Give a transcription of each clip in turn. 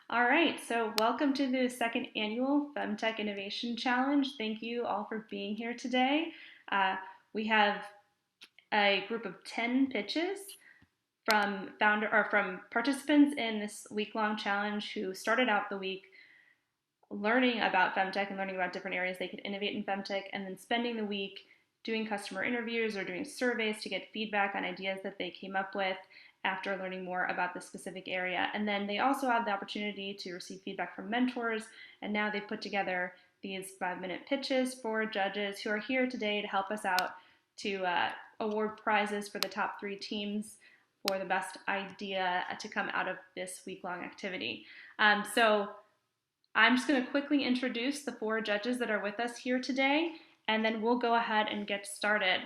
All right, so welcome to the second annual Femtech Innovation Challenge. Thank you all for being here today. Uh, we have a group of 10 pitches from participants in this week-long challenge who started out the week learning about Femtech and learning about different areas they could innovate in Femtech, and then spending the week doing customer interviews or doing surveys to get feedback on ideas that they came up with after learning more about the specific area. And then they also have the opportunity to receive feedback from mentors, and now they've put together these 5-minute pitches for judges who are here today to help us out to award prizes for the top 3 teams for the best idea to come out of this week-long activity. So I'm just going to quickly introduce the 4 judges that are with us here today, and then we'll go ahead and get started.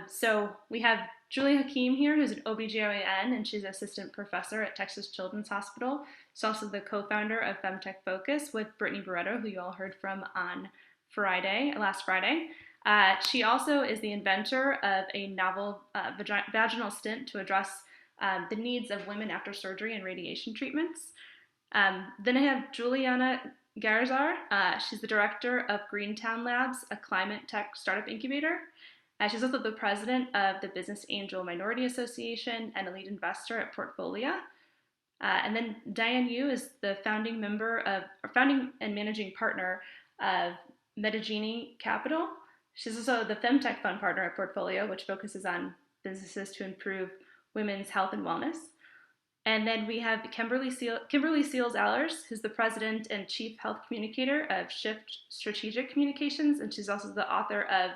So we have Julie Hakeem here, who's an OBGYN, and she's an assistant professor at Texas Children's Hospital. She's also the co-founder of Femtech Focus with Brittany Barreto, who you all heard from on last Friday. She also is the inventor of a novel vaginal stent to address the needs of women after surgery and radiation treatments. Then I have Juliana Garzar. She's the director of Greentown Labs, a climate tech startup incubator. She's also the president of the Business Angel Minority Association and a lead investor at Portfolio. And then Diane Yu is the founding and managing partner of Metagenie Capital. She's also the Femtech fund partner at Portfolio, which focuses on businesses to improve women's health and wellness. And then we have Kimberly Seals-Allers, who's the president and chief health communicator of Shift Strategic Communications, and she's also the author of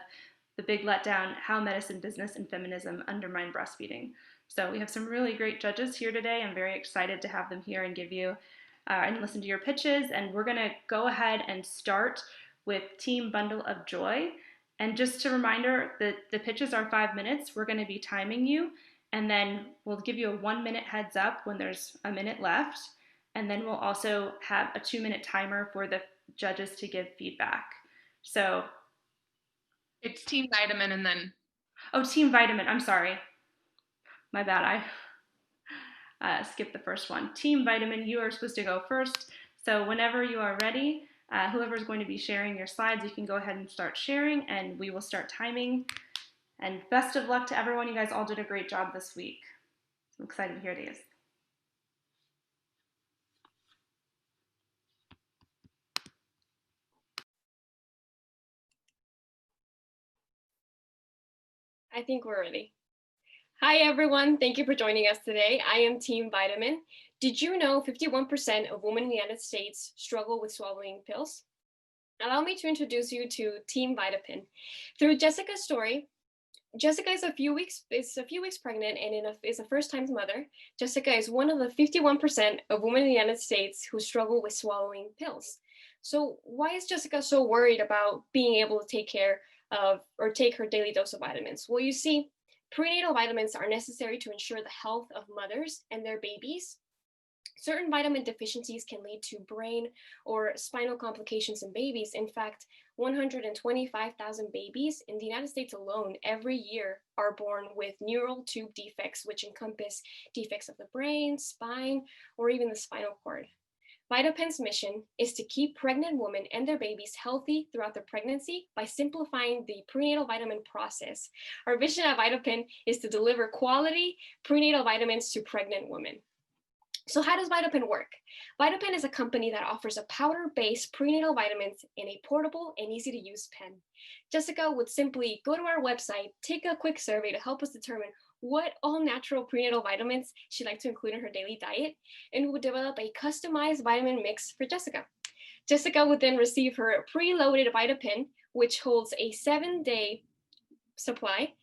The Big Letdown: How Medicine, Business, and Feminism Undermine Breastfeeding. So we have some really great judges here today. I'm very excited to have them here and give you and listen to your pitches. And we're going to go ahead and start with Team Bundle of Joy. And just a reminder that the pitches are 5 minutes. We're going to be timing you. And then we'll give you a 1-minute heads up when there's a minute left. And then we'll also have a 2-minute timer for the judges to give feedback. So it's Team Vitamin and then. Oh, Team Vitamin. I'm sorry. My bad. I skipped the first one. Team Vitamin, you are supposed to go first. So whenever you are ready, whoever's going to be sharing your slides, you can go ahead and start sharing, and we will start timing. And best of luck to everyone. You guys all did a great job this week. I'm excited to hear these. I think we're ready. Hi, everyone. Thank you for joining us today. I am Team Vitamin. Did you know 51% of women in the United States struggle with swallowing pills? Allow me to introduce you to Team Vitamin. Through Jessica's story, Jessica is a few weeks pregnant and is a first-time mother. Jessica is one of the 51% of women in the United States who struggle with swallowing pills. So why is Jessica so worried about being able to take care of or take her daily dose of vitamins? Well, you see, prenatal vitamins are necessary to ensure the health of mothers and their babies. Certain vitamin deficiencies can lead to brain or spinal complications in babies. In fact, 125,000 babies in the United States alone every year are born with neural tube defects, which encompass defects of the brain, spine, or even the spinal cord. Vitapen's mission is to keep pregnant women and their babies healthy throughout their pregnancy by simplifying the prenatal vitamin process. Our vision at Vitapen is to deliver quality prenatal vitamins to pregnant women. So how does Vitapen work? Vitapen is a company that offers a powder-based prenatal vitamins in a portable and easy-to-use pen. Jessica would simply go to our website, take a quick survey to help us determine what all-natural prenatal vitamins she'd like to include in her daily diet, and we would develop a customized vitamin mix for Jessica. Jessica would then receive her preloaded Vitapen, which holds a 7-day supply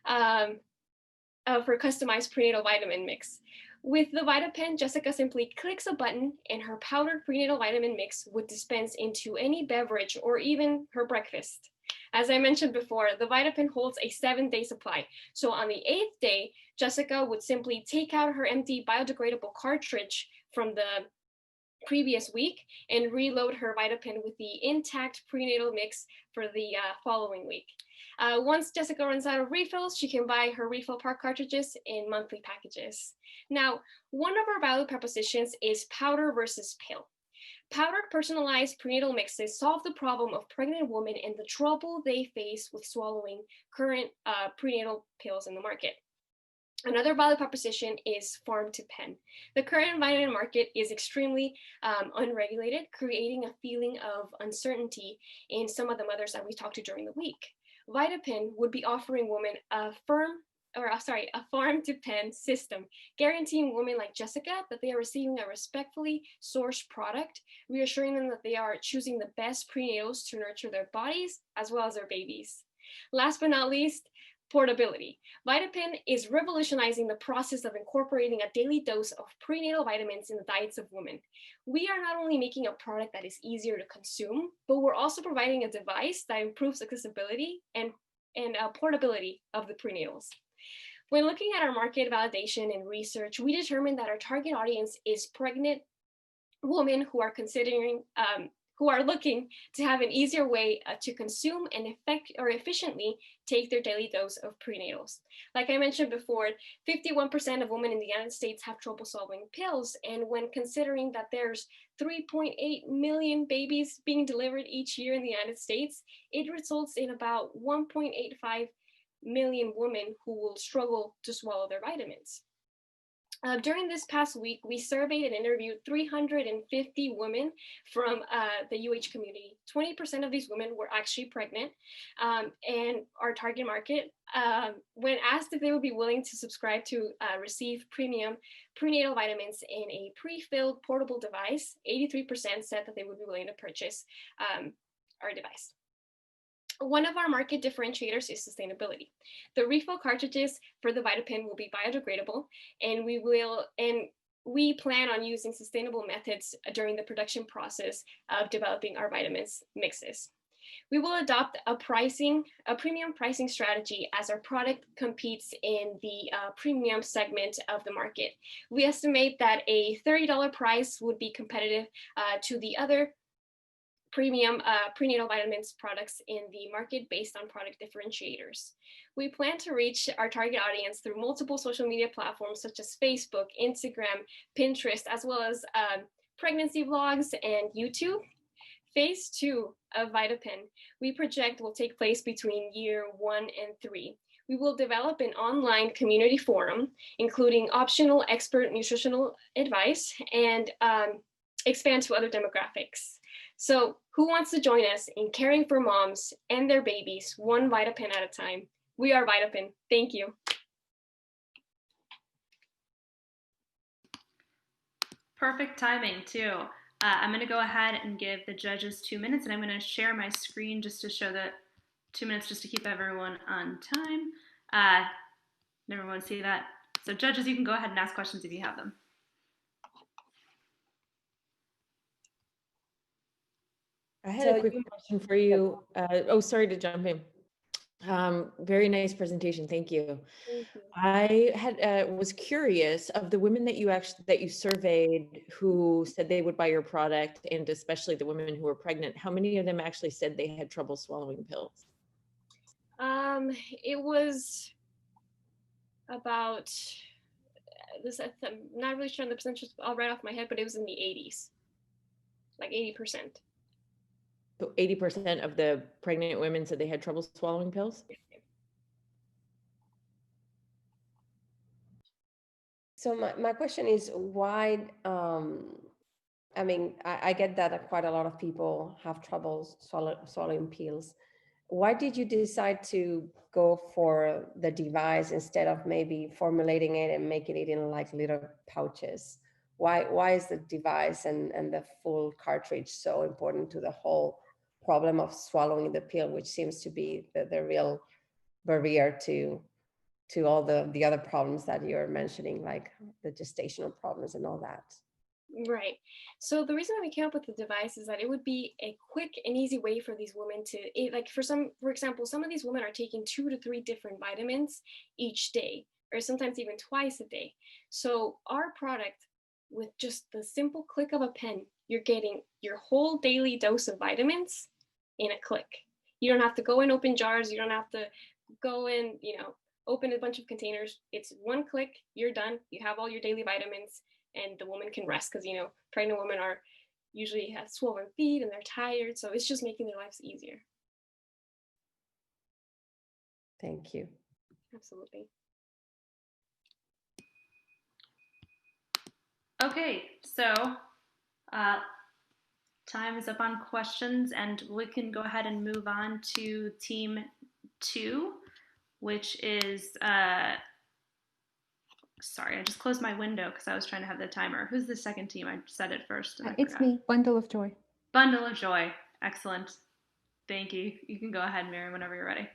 of her customized prenatal vitamin mix. With the Vitapen, Jessica simply clicks a button and her powdered prenatal vitamin mix would dispense into any beverage or even her breakfast. As I mentioned before, the Vitapen holds a 7-day supply. So on the 8th day, Jessica would simply take out her empty biodegradable cartridge from the previous week and reload her VitaPen with the intact prenatal mix for the following week. Once Jessica runs out of refills, she can buy her refill pack cartridges in monthly packages. Now, one of our value propositions is powder versus pill. Powdered personalized prenatal mixes solve the problem of pregnant women and the trouble they face with swallowing current prenatal pills in the market. Another value proposition is farm to pen. The current vitamin market is extremely unregulated, creating a feeling of uncertainty in some of the mothers that we talked to during the week. VitaPen would be offering women a farm to pen system, guaranteeing women like Jessica that they are receiving a respectfully sourced product, reassuring them that they are choosing the best prenatals to nurture their bodies as well as their babies. Last but not least, portability. VitaPen is revolutionizing the process of incorporating a daily dose of prenatal vitamins in the diets of women. We are not only making a product that is easier to consume, but we're also providing a device that improves accessibility and portability of the prenatals. When looking at our market validation and research, we determined that our target audience is pregnant women who are looking to have an easier way to consume and efficiently take their daily dose of prenatals. Like I mentioned before, 51% of women in the United States have trouble swallowing pills. And when considering that there's 3.8 million babies being delivered each year in the United States, it results in about 1.85 million women who will struggle to swallow their vitamins. During this past week, we surveyed and interviewed 350 women from the UH community. 20% of these women were actually pregnant, and our target market, when asked if they would be willing to subscribe to receive premium prenatal vitamins in a pre-filled portable device, 83% said that they would be willing to purchase our device. One of our market differentiators is sustainability. The refill cartridges for the VitaPen will be biodegradable, and we plan on using sustainable methods during the production process of developing our vitamins mixes. We will adopt a premium pricing strategy as our product competes in the premium segment of the market. We estimate that a $30 price would be competitive to the other premium prenatal vitamins products in the market based on product differentiators. We plan to reach our target audience through multiple social media platforms such as Facebook, Instagram, Pinterest, as well as pregnancy vlogs and YouTube. Phase 2 of VitaPen, we project will take place between year 1 and 3. We will develop an online community forum, including optional expert nutritional advice, and expand to other demographics. So who wants to join us in caring for moms and their babies one VitaPen at a time? We are VitaPen. Thank you. Perfect timing too. I'm going to go ahead and give the judges 2 minutes, and I'm going to share my screen just to show that 2 minutes just to keep everyone on time. Everyone see that? So judges, you can go ahead and ask questions if you have them. I had a quick question for you. Sorry to jump in. Very nice presentation. Thank you. Thank you. I was curious of the women that you surveyed who said they would buy your product, and especially the women who were pregnant. How many of them actually said they had trouble swallowing pills? It was about this. I'm not really sure on the percentage right off my head, but it was in the 80s, like 80%. So 80% of the pregnant women said they had trouble swallowing pills? So my question is why, I mean, I get that quite a lot of people have trouble swallowing pills. Why did you decide to go for the device instead of maybe formulating it and making it in like little pouches? Why is the device and the full cartridge so important to the whole problem of swallowing the pill, which seems to be the real barrier to all the other problems that you're mentioning, like the gestational problems and all that? Right. So the reason that we came up with the device is that it would be a quick and easy way for these women for example, some of these women are taking 2 to 3 different vitamins each day, or sometimes even twice a day. So our product with just the simple click of a pen, you're getting your whole daily dose of vitamins in a click. You don't have to go and open jars. You don't have to go and, open a bunch of containers. It's one click, you're done. You have all your daily vitamins, and the woman can rest because, pregnant women are usually have swollen feet and they're tired. So it's just making their lives easier. Thank you. Absolutely. Okay, so time is up on questions, and we can go ahead and move on to team 2, which is, sorry, I just closed my window because I was trying to have the timer. Who's the second team? I said it first. It's me, Bundle of Joy. Bundle of Joy. Excellent. Thank you. You can go ahead, Mary, whenever you're ready.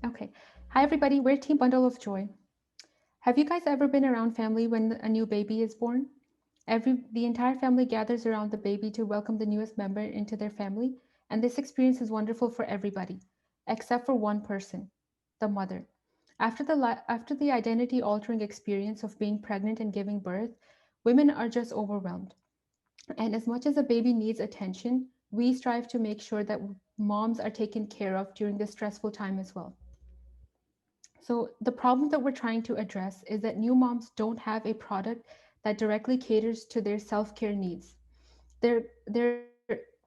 Okay. Hi, everybody. We're Team Bundle of Joy. Have you guys ever been around family when a new baby is born? The entire family gathers around the baby to welcome the newest member into their family, and this experience is wonderful for everybody, except for one person, the mother. After the identity-altering experience of being pregnant and giving birth, women are just overwhelmed. And as much as a baby needs attention, we strive to make sure that moms are taken care of during this stressful time as well. So the problem that we're trying to address is that new moms don't have a product that directly caters to their self-care needs. They're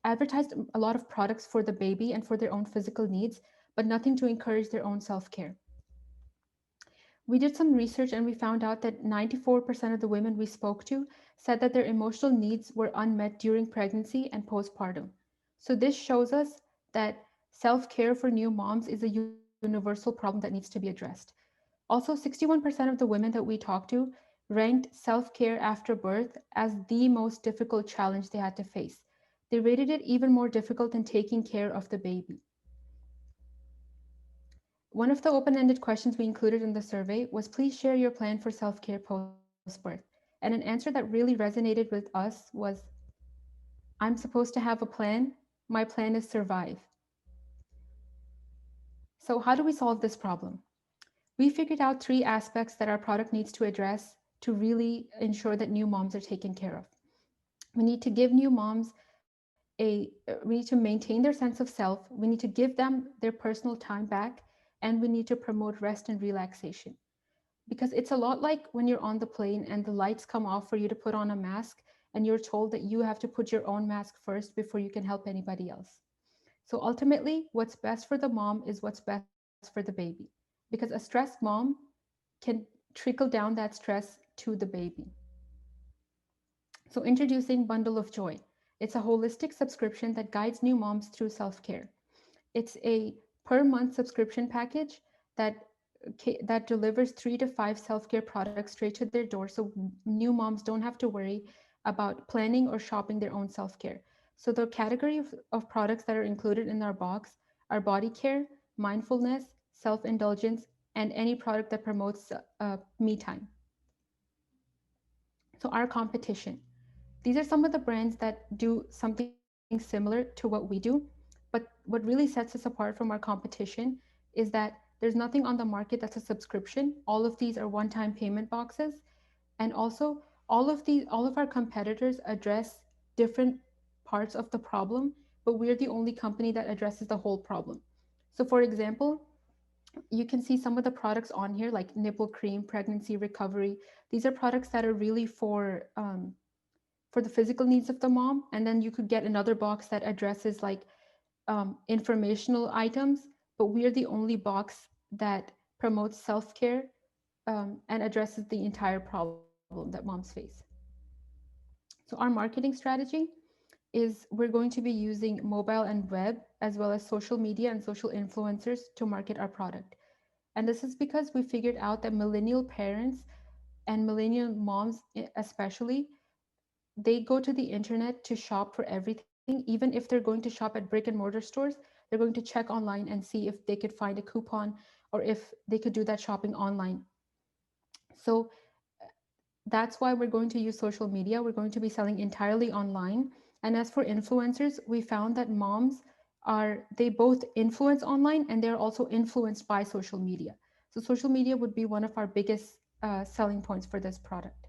advertised a lot of products for the baby and for their own physical needs, but nothing to encourage their own self-care. We did some research and we found out that 94% of the women we spoke to said that their emotional needs were unmet during pregnancy and postpartum. So this shows us that self-care for new moms is a universal problem that needs to be addressed. Also, 61% of the women that we talked to ranked self-care after birth as the most difficult challenge they had to face. They rated it even more difficult than taking care of the baby. One of the open-ended questions we included in the survey was, please share your plan for self-care post-birth. And an answer that really resonated with us was, I'm supposed to have a plan. My plan is survive. So how do we solve this problem? We figured out 3 aspects that our product needs to address to really ensure that new moms are taken care of. We need to give new moms we need to maintain their sense of self. We need to give them their personal time back, and we need to promote rest and relaxation. Because it's a lot like when you're on the plane and the lights come off for you to put on a mask, and you're told that you have to put your own mask first before you can help anybody else. So ultimately, what's best for the mom is what's best for the baby. Because a stressed mom can trickle down that stress to the baby. So introducing Bundle of Joy. It's a holistic subscription that guides new moms through self-care. It's a per month subscription package that delivers 3 to 5 self-care products straight to their door, so new moms don't have to worry about planning or shopping their own self-care. So the category of products that are included in our box are body care, mindfulness, self-indulgence, and any product that promotes me time. So our competition. These are some of the brands that do something similar to what we do, but what really sets us apart from our competition is that there's nothing on the market that's a subscription. All of these are one-time payment boxes. And also all of our competitors address different parts of the problem, but we're the only company that addresses the whole problem. So for example, you can see some of the products on here like nipple cream, pregnancy recovery. These are products that are really for the physical needs of the mom. And then you could get another box that addresses like informational items, but we are the only box that promotes self-care and addresses the entire problem that moms face. So our marketing strategy is we're going to be using mobile and web, as well as social media and social influencers to market our product. And this is because we figured out that millennial parents and millennial moms especially, they go to the internet to shop for everything. Even if they're going to shop at brick and mortar stores, they're going to check online and see if they could find a coupon or if they could do that shopping online. So that's why we're going to use social media. We're going to be selling entirely online. And as for influencers, we found that they both influence online and they're also influenced by social media. So social media would be one of our biggest selling points for this product.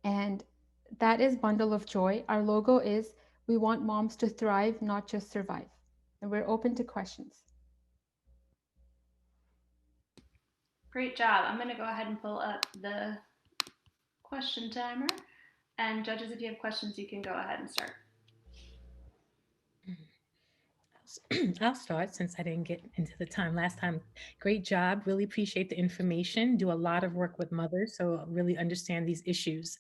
And that is Bundle of Joy. Our logo is, we want moms to thrive, not just survive. And we're open to questions. Great job. I'm going to go ahead and pull up the question timer. And judges, if you have questions, you can go ahead and start. I'll start since I didn't get into the time last time. Great job. Really appreciate the information. Do a lot of work with mothers, so really understand these issues.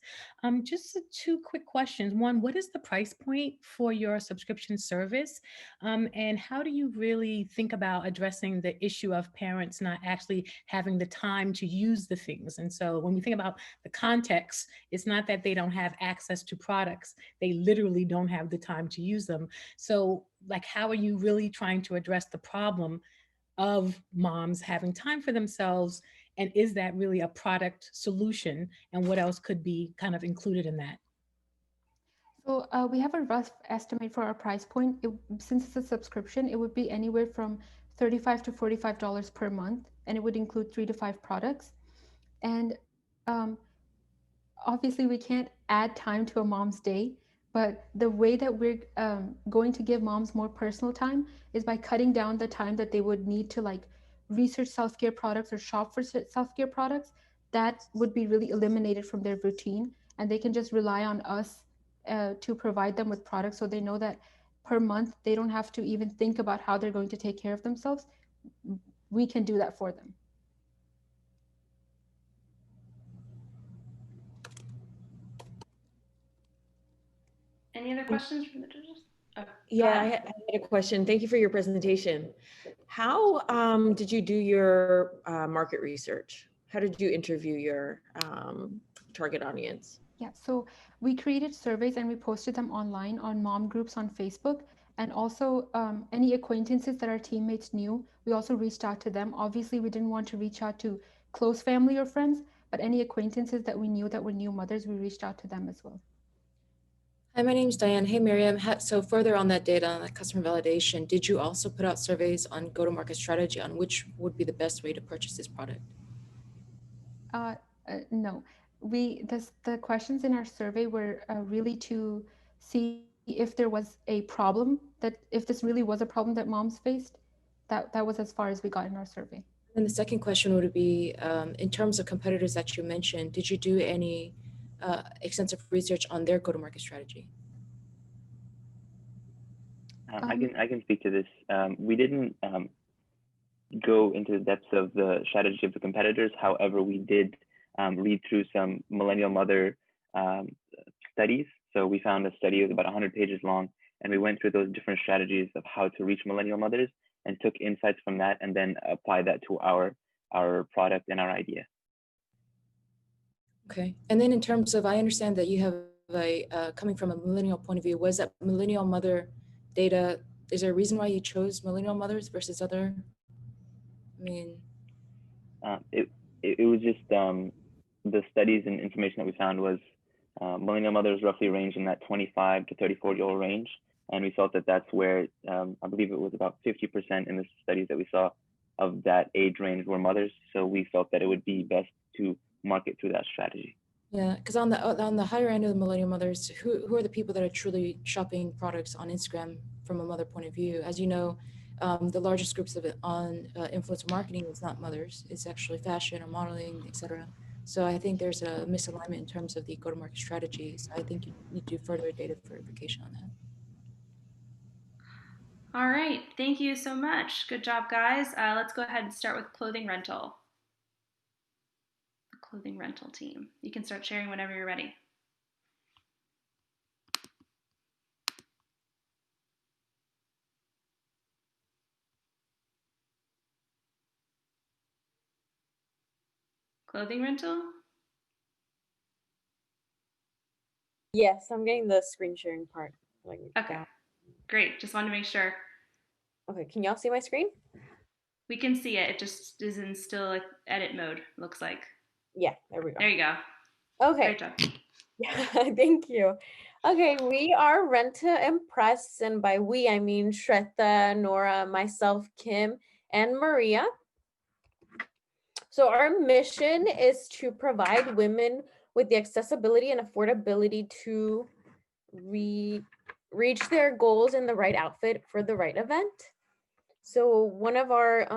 Just two quick questions. One, what is the price point for your subscription service? And how do you really think about addressing the issue of parents not actually having the time to use the things? And so when we think about the context, it's not that they don't have access to products. They literally don't have the time to use them. So like, how are you really trying to address the problem of moms having time for themselves? And is that really a product solution? And what else could be kind of included in that? So we have a rough estimate for our price point. Since it's a subscription, it would be anywhere from $35 to $45 per month, and it would include 3 to 5 products. And obviously, we can't add time to a mom's day, but the way that we're going to give moms more personal time is by cutting down the time that they would need to like research self-care products or shop for self-care products. That would be really eliminated from their routine, and they can just rely on us to provide them with products, so they know that per month they don't have to even think about how they're going to take care of themselves. We can do that for them. Any other questions from the judges? Oh, Yeah, I had a question. Thank you for your presentation. How did you do your market research? How did you interview your target audience? Yeah, so we created surveys and we posted them online on mom groups on Facebook. And also any acquaintances that our teammates knew, we also reached out to them. Obviously, we didn't want to reach out to close family or friends, but any acquaintances that we knew that were new mothers, we reached out to them as well. Hi, my name is Diane. Hey, Miriam. So further on that data, on that customer validation, did you also put out surveys on go-to-market strategy on which would be the best way to purchase this product? No, the questions in our survey were really to see if there was a problem, that if this really was a problem that moms faced. That was as far as we got in our survey. And the second question would be, in terms of competitors that you mentioned, did you do any extensive research on their go-to-market strategy? I can speak to this. We didn't go into the depths of the strategy of the competitors. However, we did read through some millennial mother studies. So we found a study that was about 100 pages long, and we went through those different strategies of how to reach millennial mothers and took insights from that and then applied that to our product and our idea. Okay. And then in terms of, I understand that you have coming from a millennial point of view, was that millennial mother data, is there a reason why you chose millennial mothers versus other? I mean, it was just the studies and information that we found was millennial mothers roughly range in that 25 to 34-year-old range. And we felt that that's where, I believe it was about 50% in the studies that we saw of that age range were mothers. So we felt that it would be best to market through that strategy. yeah, because on the higher end of the millennial mothers, who are the people that are truly shopping products on Instagram from a mother point of view? As you know, the largest groups of it on influencer marketing is not mothers; it's actually fashion or modeling, etc. So I think there's a misalignment in terms of the go-to-market strategies. I think you need to do further data verification on that. All right, thank you so much. Good job, guys. Let's go ahead and start with clothing rental. The clothing rental team. You can start sharing whenever you're ready. Clothing rental? Yes, I'm getting the screen sharing part. Okay, great. Just wanted to make sure. Okay, can y'all see my screen? We can see it. It just is in still like edit mode, looks like. Yeah, there we go. There you go. Okay. Great job. Yeah, thank you. Okay, we are Rent to Impress, and by we I mean Shweta, Nora, myself, Kim, and Maria. So our mission is to provide women with the accessibility and affordability to reach their goals in the right outfit for the right event. So one of our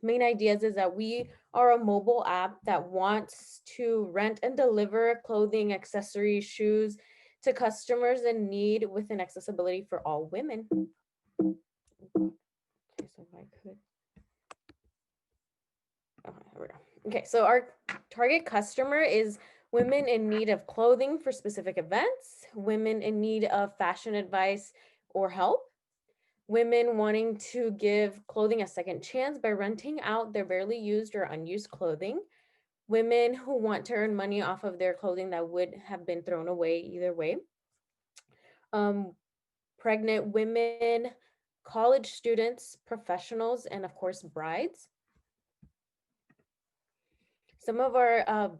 main ideas is that we are a mobile app that wants to rent and deliver clothing, accessories, shoes to customers in need with an accessibility for all women. Okay, so if I could. Okay, here we go. Okay, so our target customer is women in need of clothing for specific events, women in need of fashion advice or help, women wanting to give clothing a second chance by renting out their barely used or unused clothing, women who want to earn money off of their clothing that would have been thrown away either way, pregnant women, college students, professionals, and of course, brides. Some of our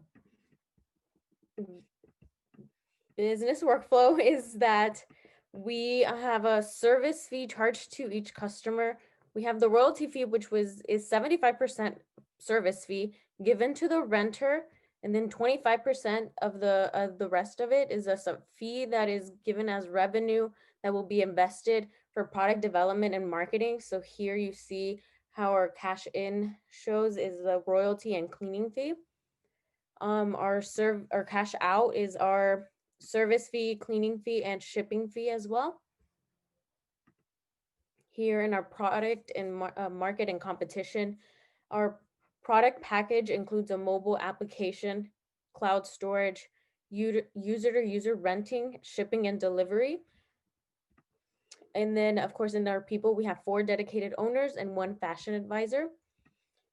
business workflow is that we have a service fee charged to each customer. We have the royalty fee, which is 75% service fee given to the renter, and then 25% of the rest of it is a fee that is given as revenue that will be invested for product development and marketing. So here you see how our cash in shows is the royalty and cleaning fee. Our cash out is our service fee, cleaning fee, and shipping fee as well. Here in our product and market and competition, our product package includes a mobile application, cloud storage, user-to-user renting, shipping, and delivery. And then, of course, in our people, we have 4 dedicated owners and 1 fashion advisor.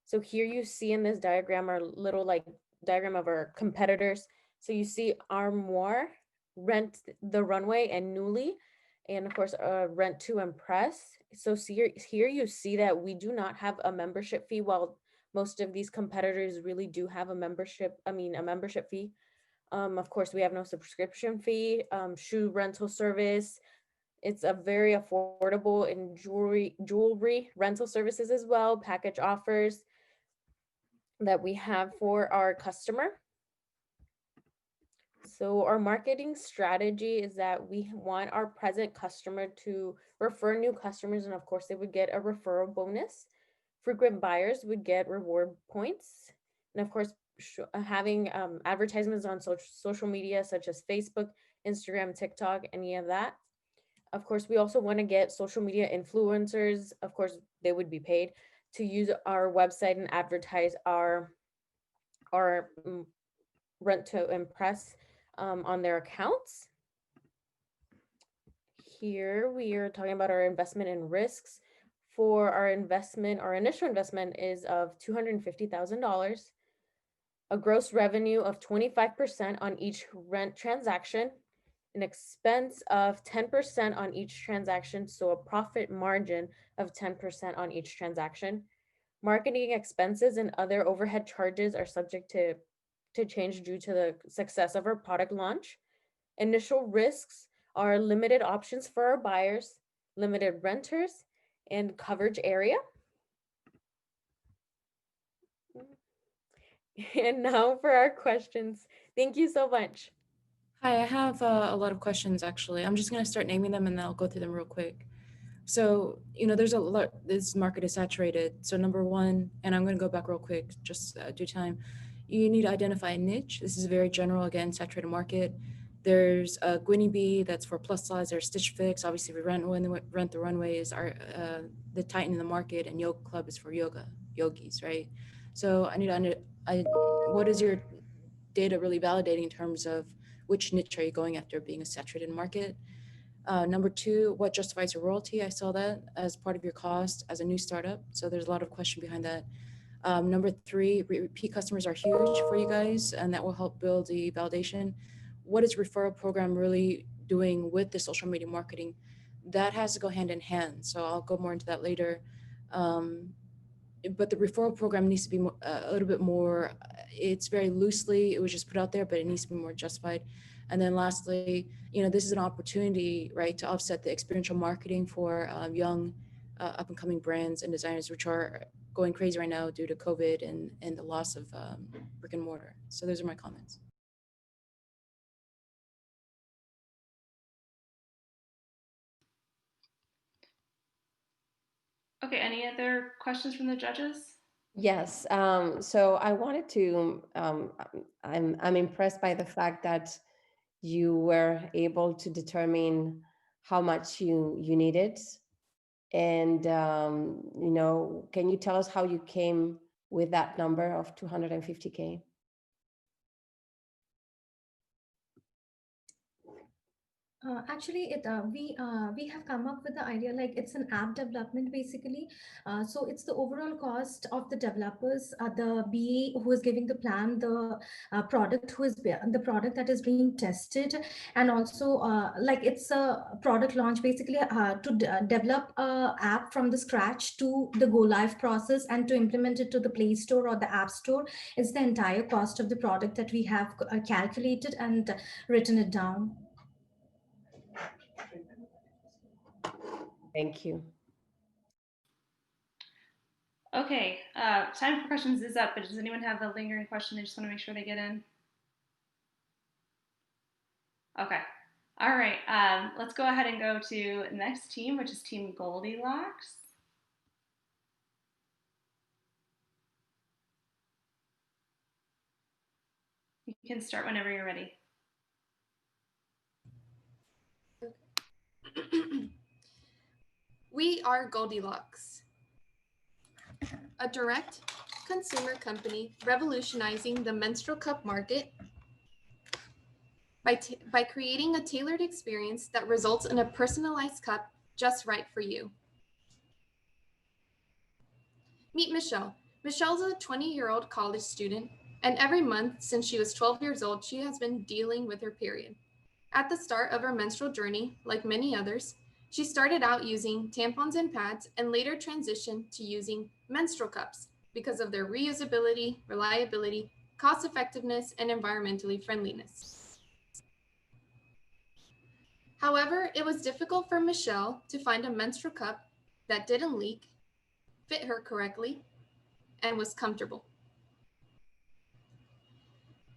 So here you see in this diagram our little like diagram of our competitors. So you see Armoire, Rent the Runway, and Newly, and of course Rent to Impress. So here you see that we do not have a membership fee, while most of these competitors really do have a membership fee. Of course, we have no subscription fee, shoe rental service. It's a very affordable and jewelry rental services as well, package offers that we have for our customer. So our marketing strategy is that we want our present customer to refer new customers, and of course they would get a referral bonus. Frequent buyers would get reward points, and of course having advertisements on social media such as Facebook, Instagram, TikTok, any of that. Of course, we also want to get social media influencers. Of course, they would be paid to use our website and advertise our Rent to Impress on their accounts. Here we are talking about our investment and risks. For our investment, our initial investment is of $250,000, a gross revenue of 25% on each rent transaction, an expense of 10% on each transaction, so a profit margin of 10% on each transaction. Marketing expenses and other overhead charges are subject to change due to the success of our product launch. Initial risks are limited options for our buyers, limited renters, and coverage area. And now for our questions. Thank you so much. Hi, I have a lot of questions actually. I'm just going to start naming them and then I'll go through them real quick. So, there's a lot, this market is saturated. So number one, and I'm going to go back real quick, just due time, you need to identify a niche. This is very general, again, saturated market. There's a Gwynny Bee that's for plus size. There's Stitch Fix. Obviously, Rent the Runway is the titan in the market, and Yoga Club is for yogis, right? So I need to what is your data really validating in terms of which niche are you going after being a saturated market? Number two, what justifies your royalty? I saw that as part of your cost as a new startup. So there's a lot of question behind that. Number three, repeat customers are huge for you guys, and that will help build the validation. What is referral program really doing with the social media marketing? That has to go hand in hand. So I'll go more into that later. but the referral program needs to be more, a little bit more, it's very loosely, it was just put out there, but it needs to be more justified. And then lastly, this is an opportunity, right, to offset the experiential marketing for young up and coming brands and designers, which are going crazy right now due to COVID and the loss of brick and mortar. So those are my comments. Okay, any other questions from the judges? Yes. So I wanted to, I'm impressed by the fact that you were able to determine how much you needed. And, can you tell us how you came with that number of 250K? Actually, we have come up with the idea like it's an app development basically. So it's the overall cost of the developers, the BA who is giving the plan, the product the product that is being tested, and also like it's a product launch basically to develop a app from the scratch to the go live process and to implement it to the Play Store or the App Store. It's the entire cost of the product that we have calculated and written it down. Thank you. Okay, time for questions is up, but does anyone have a lingering question? They just want to make sure they get in. Okay, all right, let's go ahead and go to the next team, which is Team Goldilocks. You can start whenever you're ready. We are Goldilocks, a direct consumer company revolutionizing the menstrual cup market by creating a tailored experience that results in a personalized cup just right for you. Meet Michelle. Michelle's a 20-year-old college student, and every month since she was 12 years old, she has been dealing with her period. At the start of her menstrual journey, like many others, she started out using tampons and pads and later transitioned to using menstrual cups because of their reusability, reliability, cost effectiveness, and environmentally friendliness. However, it was difficult for Michelle to find a menstrual cup that didn't leak, fit her correctly, and was comfortable.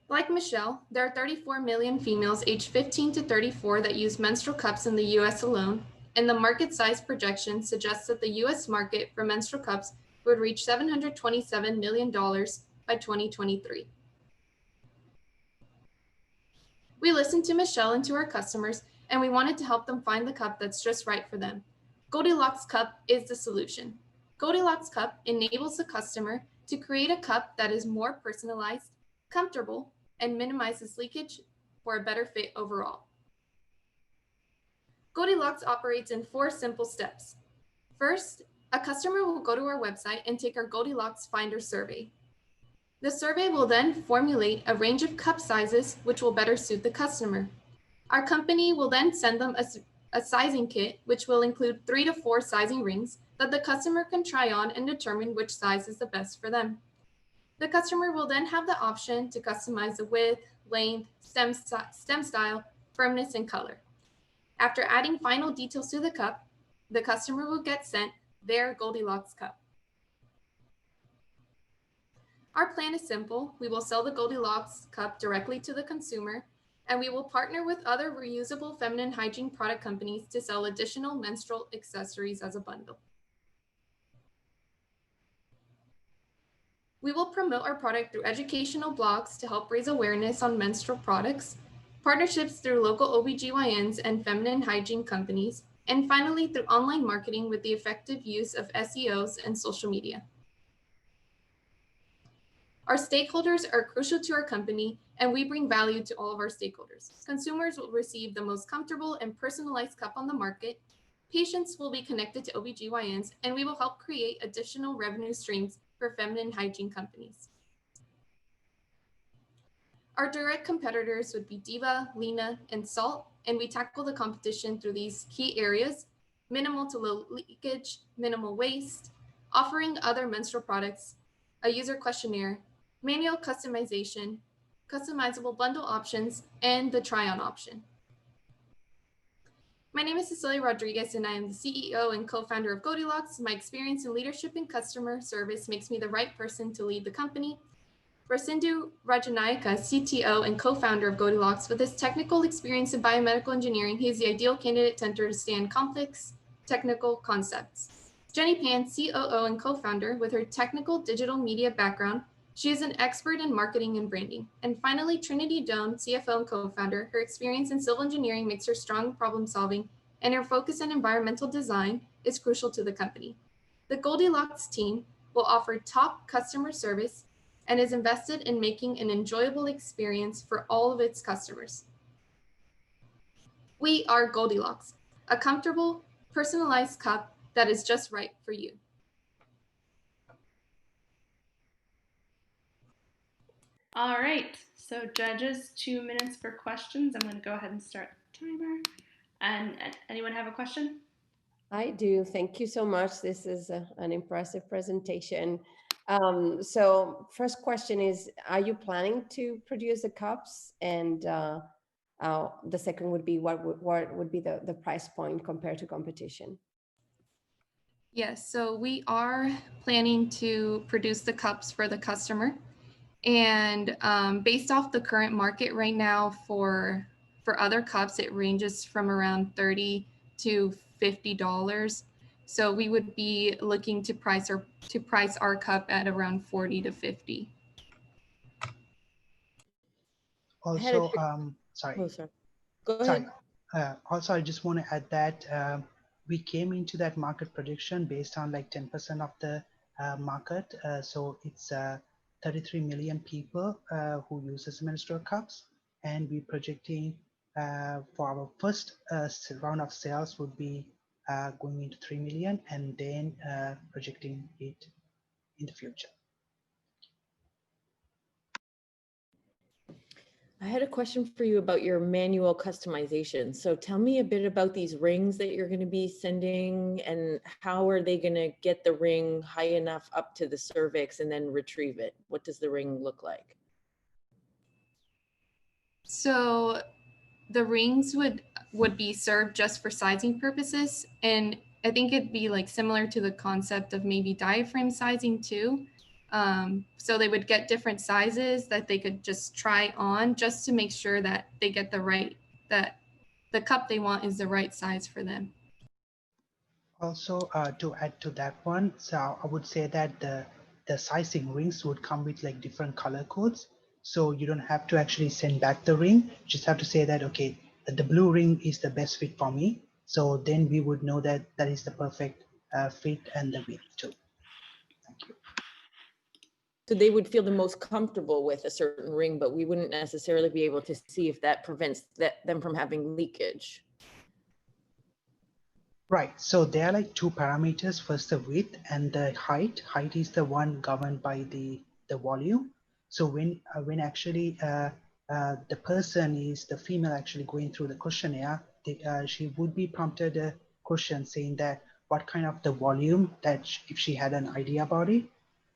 Like Michelle, there are 34 million females aged 15 to 34 that use menstrual cups in the US alone, and the market size projection suggests that the US market for menstrual cups would reach $727 million by 2023. We listened to Michelle and to our customers, and we wanted to help them find the cup that's just right for them. Goldilocks Cup is the solution. Goldilocks Cup enables the customer to create a cup that is more personalized, comfortable, and minimizes leakage for a better fit overall. Goldilocks operates in 4 simple steps. First, a customer will go to our website and take our Goldilocks Finder survey. The survey will then formulate a range of cup sizes which will better suit the customer. Our company will then send them a sizing kit, which will include 3 to 4 sizing rings that the customer can try on and determine which size is the best for them. The customer will then have the option to customize the width, length, stem style, firmness, and color. After adding final details to the cup, the customer will get sent their Goldilocks cup. Our plan is simple. We will sell the Goldilocks cup directly to the consumer, and we will partner with other reusable feminine hygiene product companies to sell additional menstrual accessories as a bundle. We will promote our product through educational blogs to help raise awareness on menstrual products, partnerships through local OBGYNs and feminine hygiene companies, and finally through online marketing with the effective use of SEOs and social media. Our stakeholders are crucial to our company, and we bring value to all of our stakeholders. Consumers will receive the most comfortable and personalized cup on the market. Patients will be connected to OBGYNs, and we will help create additional revenue streams for feminine hygiene companies. Our direct competitors would be Diva, Lena, and Salt, and we tackle the competition through these key areas: minimal to low leakage, minimal waste, offering other menstrual products, a user questionnaire, manual customization, customizable bundle options, and the try-on option. My name is Cecilia Rodriguez, and I am the CEO and co-founder of Goldilocks. My experience in leadership and customer service makes me the right person to lead the company. For Sindhu Rajanayaka, CTO and co-founder of Goldilocks, with his technical experience in biomedical engineering, he is the ideal candidate to understand complex technical concepts. Jenny Pan, COO and co-founder, with her technical digital media background, she is an expert in marketing and branding. And finally, Trinity Doan, CFO and co-founder, her experience in civil engineering makes her strong in problem solving, and her focus on environmental design is crucial to the company. The Goldilocks team will offer top customer service and is invested in making an enjoyable experience for all of its customers. We are Goldilocks, a comfortable, personalized cup that is just right for you. All right, so judges, 2 minutes for questions. I'm going to go ahead and start the timer. And anyone have a question? I do. Thank you so much. This is an impressive presentation. So first question is, are you planning to produce the cups? And the second would be, what would be the price point compared to competition? Yes, so we are planning to produce the cups for the customer. And based off the current market right now for other cups, it ranges from around $30 to $50. So we would be looking to price our cup at around 40 to 50. Also, sorry. Oh, sorry. Go ahead. Sorry. Also, I just want to add that we came into that market prediction based on like 10% of the market. So it's 33 million people who uses menstrual cups, and we're projecting for our first round of sales would be going into 3 million, and then projecting it in the future. I had a question for you about your manual customization. So tell me a bit about these rings that you're going to be sending, and how are they going to get the ring high enough up to the cervix and then retrieve it? What does the ring look like? So the rings would be served just for sizing purposes. And I think it'd be like similar to the concept of maybe diaphragm sizing too. So they would get different sizes that they could just try on, just to make sure that they get that the cup they want is the right size for them. Also, to add to that one, so I would say that the sizing rings would come with like different color codes. So you don't have to actually send back the ring. You just have to say that, okay, the blue ring is the best fit for me. So then we would know that that is the perfect fit and the width too. Thank you. So they would feel the most comfortable with a certain ring, but we wouldn't necessarily be able to see if that prevents them from having leakage. Right. So there are like two parameters. First, the width and the height. Height is the one governed by the volume. So when actually the person is the female actually going through the questionnaire, she would be prompted a question saying that what kind of the volume that if she had an idea about it.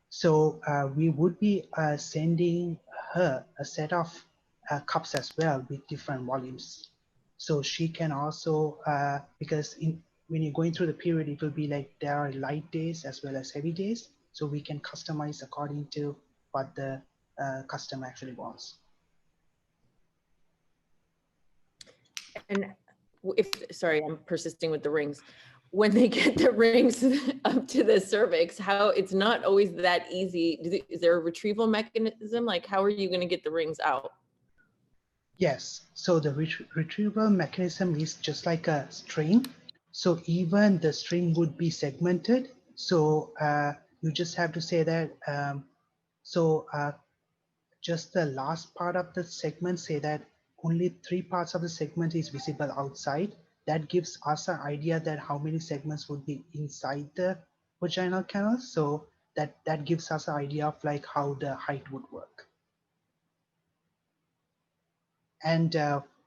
So we would be sending her a set of cups as well with different volumes. So she can also, because when you're going through the period, it will be like there are light days as well as heavy days. So we can customize according to what the customer actually wants. And sorry, I'm persisting with the rings. When they get the rings up to the cervix, it's not always that easy. Is there a retrieval mechanism? Like, how are you going to get the rings out? Yes, so the retrieval mechanism is just like a string. So even the string would be segmented. So you just have to say that, just the last part of the segment, say that only 3 parts of the segment is visible outside. That gives us an idea that how many segments would be inside the vaginal canal. So that gives us an idea of like how the height would work. And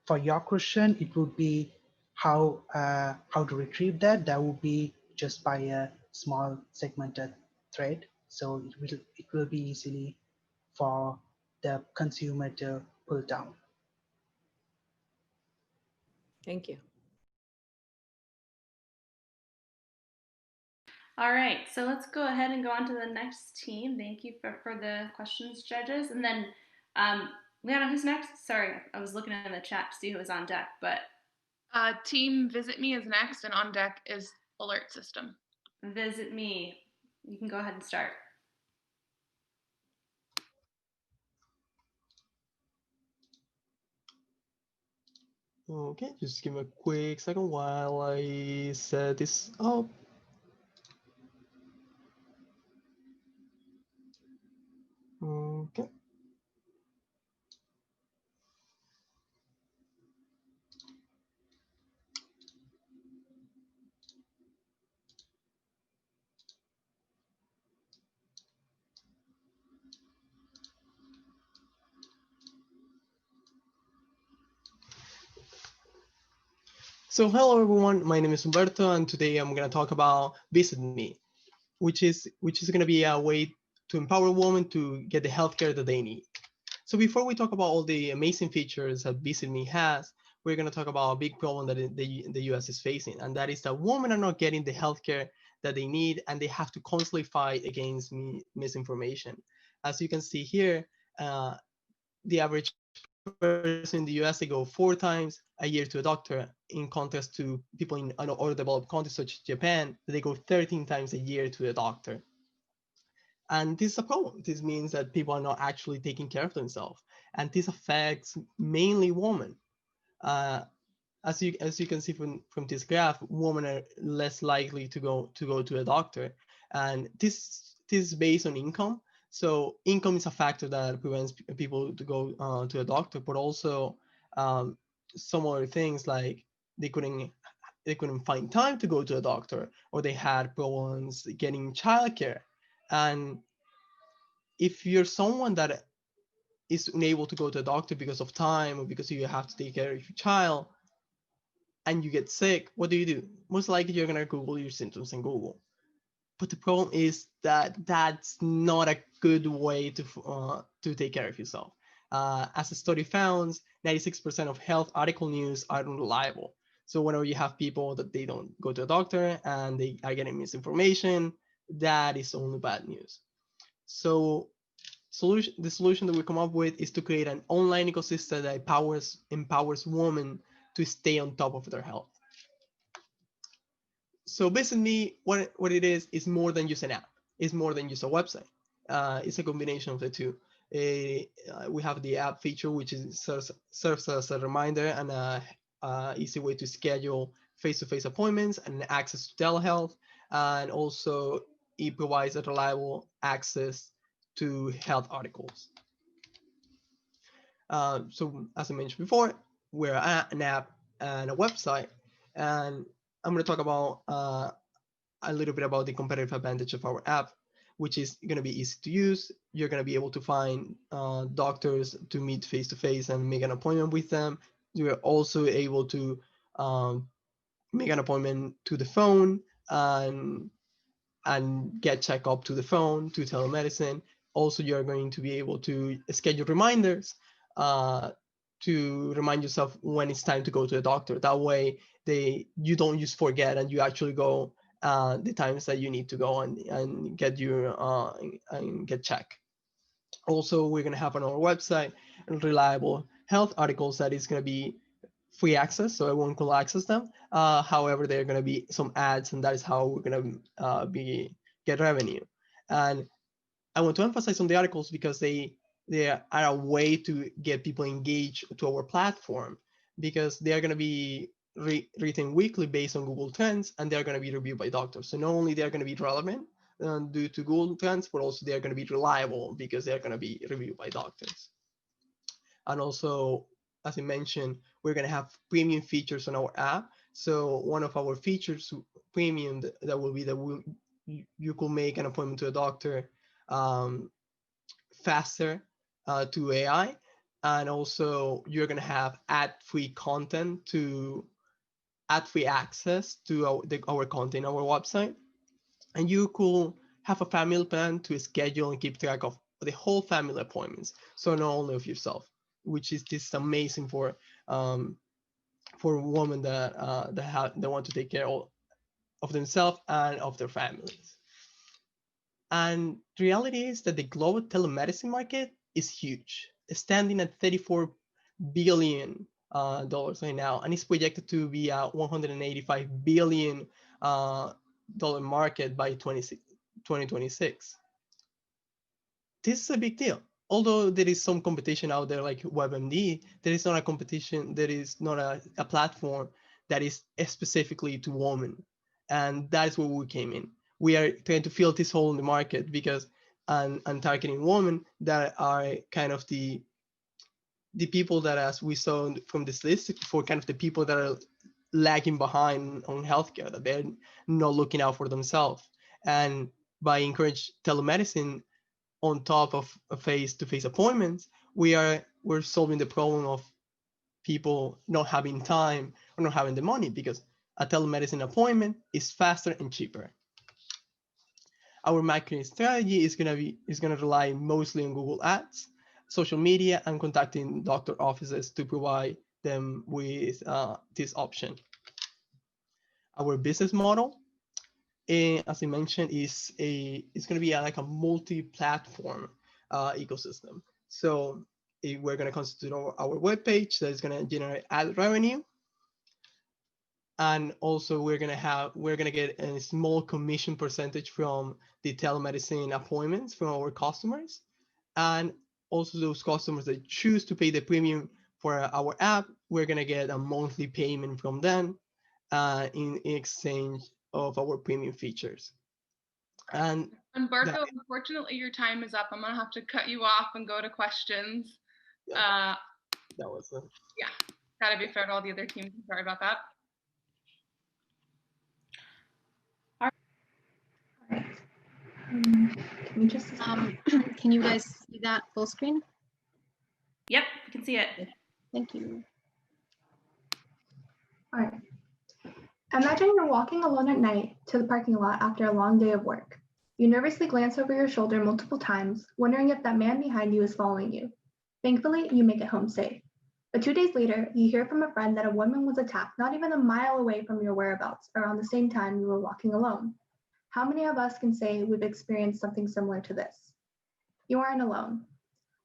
for your question, it would be how to retrieve that. That would be just by a small segmented thread, so it will be easily for the consumer to pull down. Thank you. All right, so let's go ahead and go on to the next team. Thank you for the questions, judges. And then, Liana, who's next? Sorry, I was looking in the chat to see who was on deck, but Team Visit Me is next, and on deck is Alert System. Visit Me. You can go ahead and start. Okay, just give me a quick second while I set this up. Okay. So hello everyone, my name is Humberto, and today I'm going to talk about Visit Me, which is going to be a way to empower women to get the healthcare that they need. So before we talk about all the amazing features that Visit Me has, we're going to talk about a big problem that the US is facing, and that is that women are not getting the healthcare that they need, and they have to constantly fight against misinformation. As you can see here, the average person in the US, they go 4 times a year to a doctor, in contrast to people in other developed countries such as Japan, they go 13 times a year to a doctor. And this is a problem. This means that people are not actually taking care of themselves, and this affects mainly women. As you can see from this graph, women are less likely to go to a doctor, and this is based on income. So income is a factor that prevents people to go to a doctor, but also some other things like they couldn't find time to go to a doctor, or they had problems getting childcare. And if you're someone that is unable to go to a doctor because of time or because you have to take care of your child and you get sick, what do? Most likely you're gonna Google your symptoms in Google. But the problem is that that's not a good way to take care of yourself. As a study found, 96% of health article news are unreliable. So whenever you have people that they don't go to a doctor and they are getting misinformation, that is only bad news. So the solution that we come up with is to create an online ecosystem that empowers women to stay on top of their health. So basically, what it is more than just an app. It's more than just a website. It's a combination of the two. We have the app feature, which serves as a reminder and a easy way to schedule face-to-face appointments and access to telehealth. And also, it provides a reliable access to health articles. So as I mentioned before, we're an app and a website, and I'm going to talk about a little bit about the competitive advantage of our app, which is going to be easy to use. You're going to be able to find doctors to meet face-to-face and make an appointment with them. You're also able to make an appointment to the phone and get checked up to the phone, to telemedicine. Also, you're going to be able to schedule reminders to remind yourself when it's time to go to the doctor. That way, you don't just forget and you actually go the times that you need to go and get and get checked. Also, we're going to have on our website reliable health articles that is going to be free access, so everyone can access them. However, there are going to be some ads, and that is how we're going to get revenue. And I want to emphasize on the articles because they are a way to get people engaged to our platform, because they are going to be written weekly based on Google Trends, and they're going to be reviewed by doctors. So not only they're going to be relevant due to Google Trends, but also they're going to be reliable because they're going to be reviewed by doctors. And also, as I mentioned, we're going to have premium features on our app. So one of our features, premium, that will be that you could make an appointment to a doctor faster to AI. And also, you're going to have ad-free content ad-free access to our content, our website. And you could have a family plan to schedule and keep track of the whole family appointments. So not only of yourself, which is this amazing for women that want to take care of themselves and of their families. And the reality is that the global telemedicine market is huge, standing at $34 billion right now, and it's projected to be a $185 billion dollar market by 2026. This is a big deal. Although there is some competition out there like WebMD, there is not a competition, there is not a platform that is specifically to women. And that is where we came in. We are trying to fill this hole in the market because and targeting women that are kind of the people that, as we saw from this list, for kind of the people that are lagging behind on healthcare, that they're not looking out for themselves. And by encourage telemedicine on top of face-to-face appointments, we're solving the problem of people not having time or not having the money, because a telemedicine appointment is faster and cheaper. Our marketing strategy is gonna rely mostly on Google Ads, social media, and contacting doctor offices to provide them with this option. Our business model, as I mentioned, is going to be like a multi-platform ecosystem. So we're going to constitute our webpage that is going to generate ad revenue, and also we're going to get a small commission percentage from the telemedicine appointments from our customers, and also those customers that choose to pay the premium for our app, we're going to get a monthly payment from them in exchange of our premium features. And Umberto, unfortunately, your time is up. I'm gonna have to cut you off and go to questions. That was yeah, gotta be fair to all the other teams. Sorry about that. Can you just can you guys see that full screen? Yep, you can see it. Thank you. All right. Imagine you're walking alone at night to the parking lot after a long day of work. You nervously glance over your shoulder multiple times, wondering if that man behind you is following you. Thankfully, you make it home safe. But 2 days later, you hear from a friend that a woman was attacked not even a mile away from your whereabouts around the same time you were walking alone. How many of us can say we've experienced something similar to this? You aren't alone.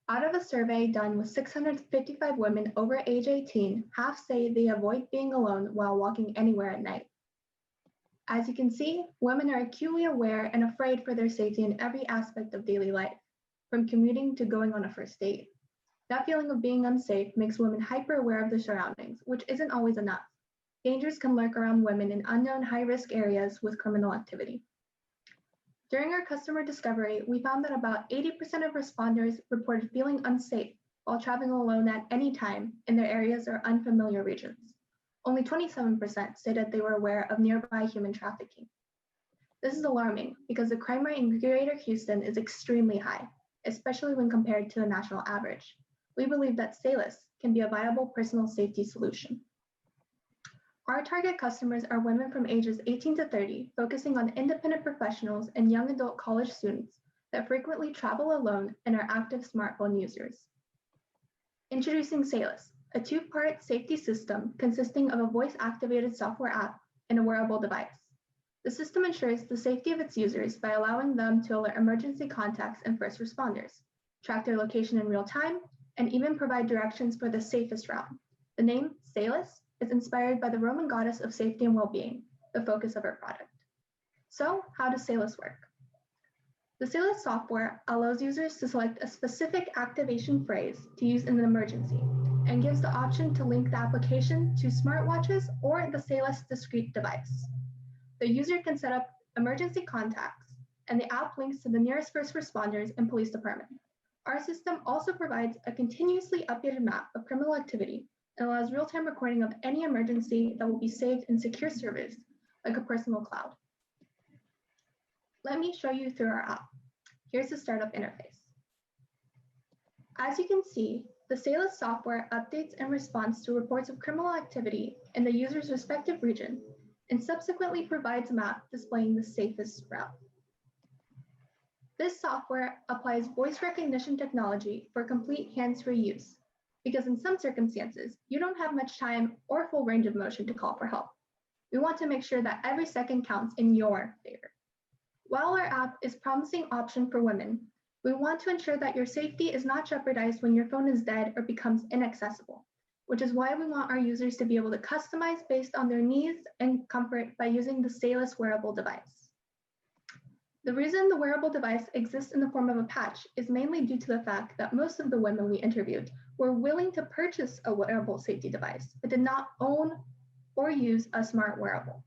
Out of a survey done with 655 women over age 18, half say they avoid being alone while walking anywhere at night. As you can see, women are acutely aware and afraid for their safety in every aspect of daily life, from commuting to going on a first date. That feeling of being unsafe makes women hyper-aware of their surroundings, which isn't always enough. Dangers can lurk around women in unknown high-risk areas with criminal activity. During our customer discovery, we found that about 80% of responders reported feeling unsafe while traveling alone at any time in their areas or unfamiliar regions. Only 27% stated they were aware of nearby human trafficking. This is alarming because the crime rate in Greater Houston is extremely high, especially when compared to the national average. We believe that Salus can be a viable personal safety solution. Our target customers are women from ages 18 to 30, focusing on independent professionals and young adult college students that frequently travel alone and are active smartphone users. Introducing Salus, a two-part safety system consisting of a voice-activated software app and a wearable device. The system ensures the safety of its users by allowing them to alert emergency contacts and first responders, track their location in real time, and even provide directions for the safest route. The name Salus is inspired by the Roman goddess of safety and well-being, the focus of our product. So, how does Salus work? The Salus software allows users to select a specific activation phrase to use in an emergency and gives the option to link the application to smartwatches or the Salus discrete device. The user can set up emergency contacts, and the app links to the nearest first responders and police department. Our system also provides a continuously updated map of criminal activity and allows real-time recording of any emergency that will be saved in secure servers, like a personal cloud. Let me show you through our app. Here's the startup interface. As you can see, the Salus software updates and responds to reports of criminal activity in the user's respective region and subsequently provides a map displaying the safest route. This software applies voice recognition technology for complete hands-free use, because in some circumstances, you don't have much time or full range of motion to call for help. We want to make sure that every second counts in your favor. While our app is a promising option for women, we want to ensure that your safety is not jeopardized when your phone is dead or becomes inaccessible, which is why we want our users to be able to customize based on their needs and comfort by using the Salus wearable device. The reason the wearable device exists in the form of a patch is mainly due to the fact that most of the women we interviewed were willing to purchase a wearable safety device, but did not own or use a smart wearable.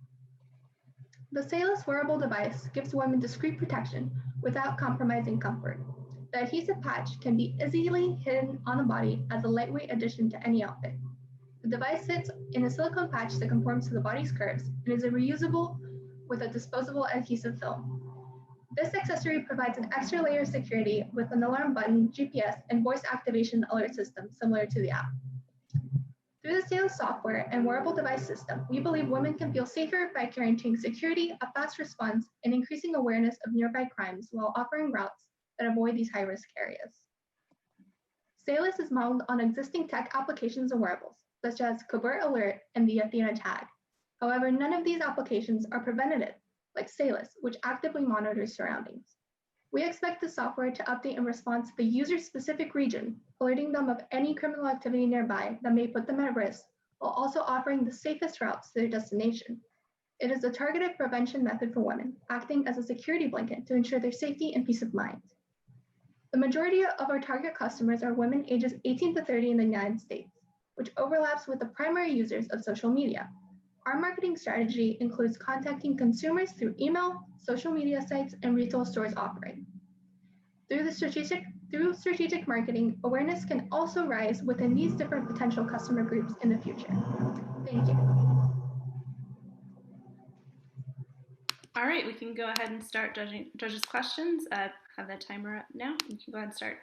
The Salus wearable device gives women discreet protection without compromising comfort. The adhesive patch can be easily hidden on the body as a lightweight addition to any outfit. The device sits in a silicone patch that conforms to the body's curves and is reusable with a disposable adhesive film. This accessory provides an extra layer of security with an alarm button, GPS, and voice activation alert system similar to the app. Through the Salus software and wearable device system, we believe women can feel safer by guaranteeing security, a fast response, and increasing awareness of nearby crimes while offering routes that avoid these high-risk areas. Salus is modeled on existing tech applications and wearables, such as Covert Alert and the Athena tag. However, none of these applications are preventative, like Salus, which actively monitors surroundings. We expect the software to update in response to the user's specific region, alerting them of any criminal activity nearby that may put them at risk, while also offering the safest routes to their destination. It is a targeted prevention method for women, acting as a security blanket to ensure their safety and peace of mind. The majority of our target customers are women ages 18 to 30 in the United States, which overlaps with the primary users of social media. Our marketing strategy includes contacting consumers through email, social media sites, and retail stores offering. Through strategic marketing, awareness can also rise within these different potential customer groups in the future. Thank you. All right, we can go ahead and start judges' questions. Have the timer up now. You can go ahead and start.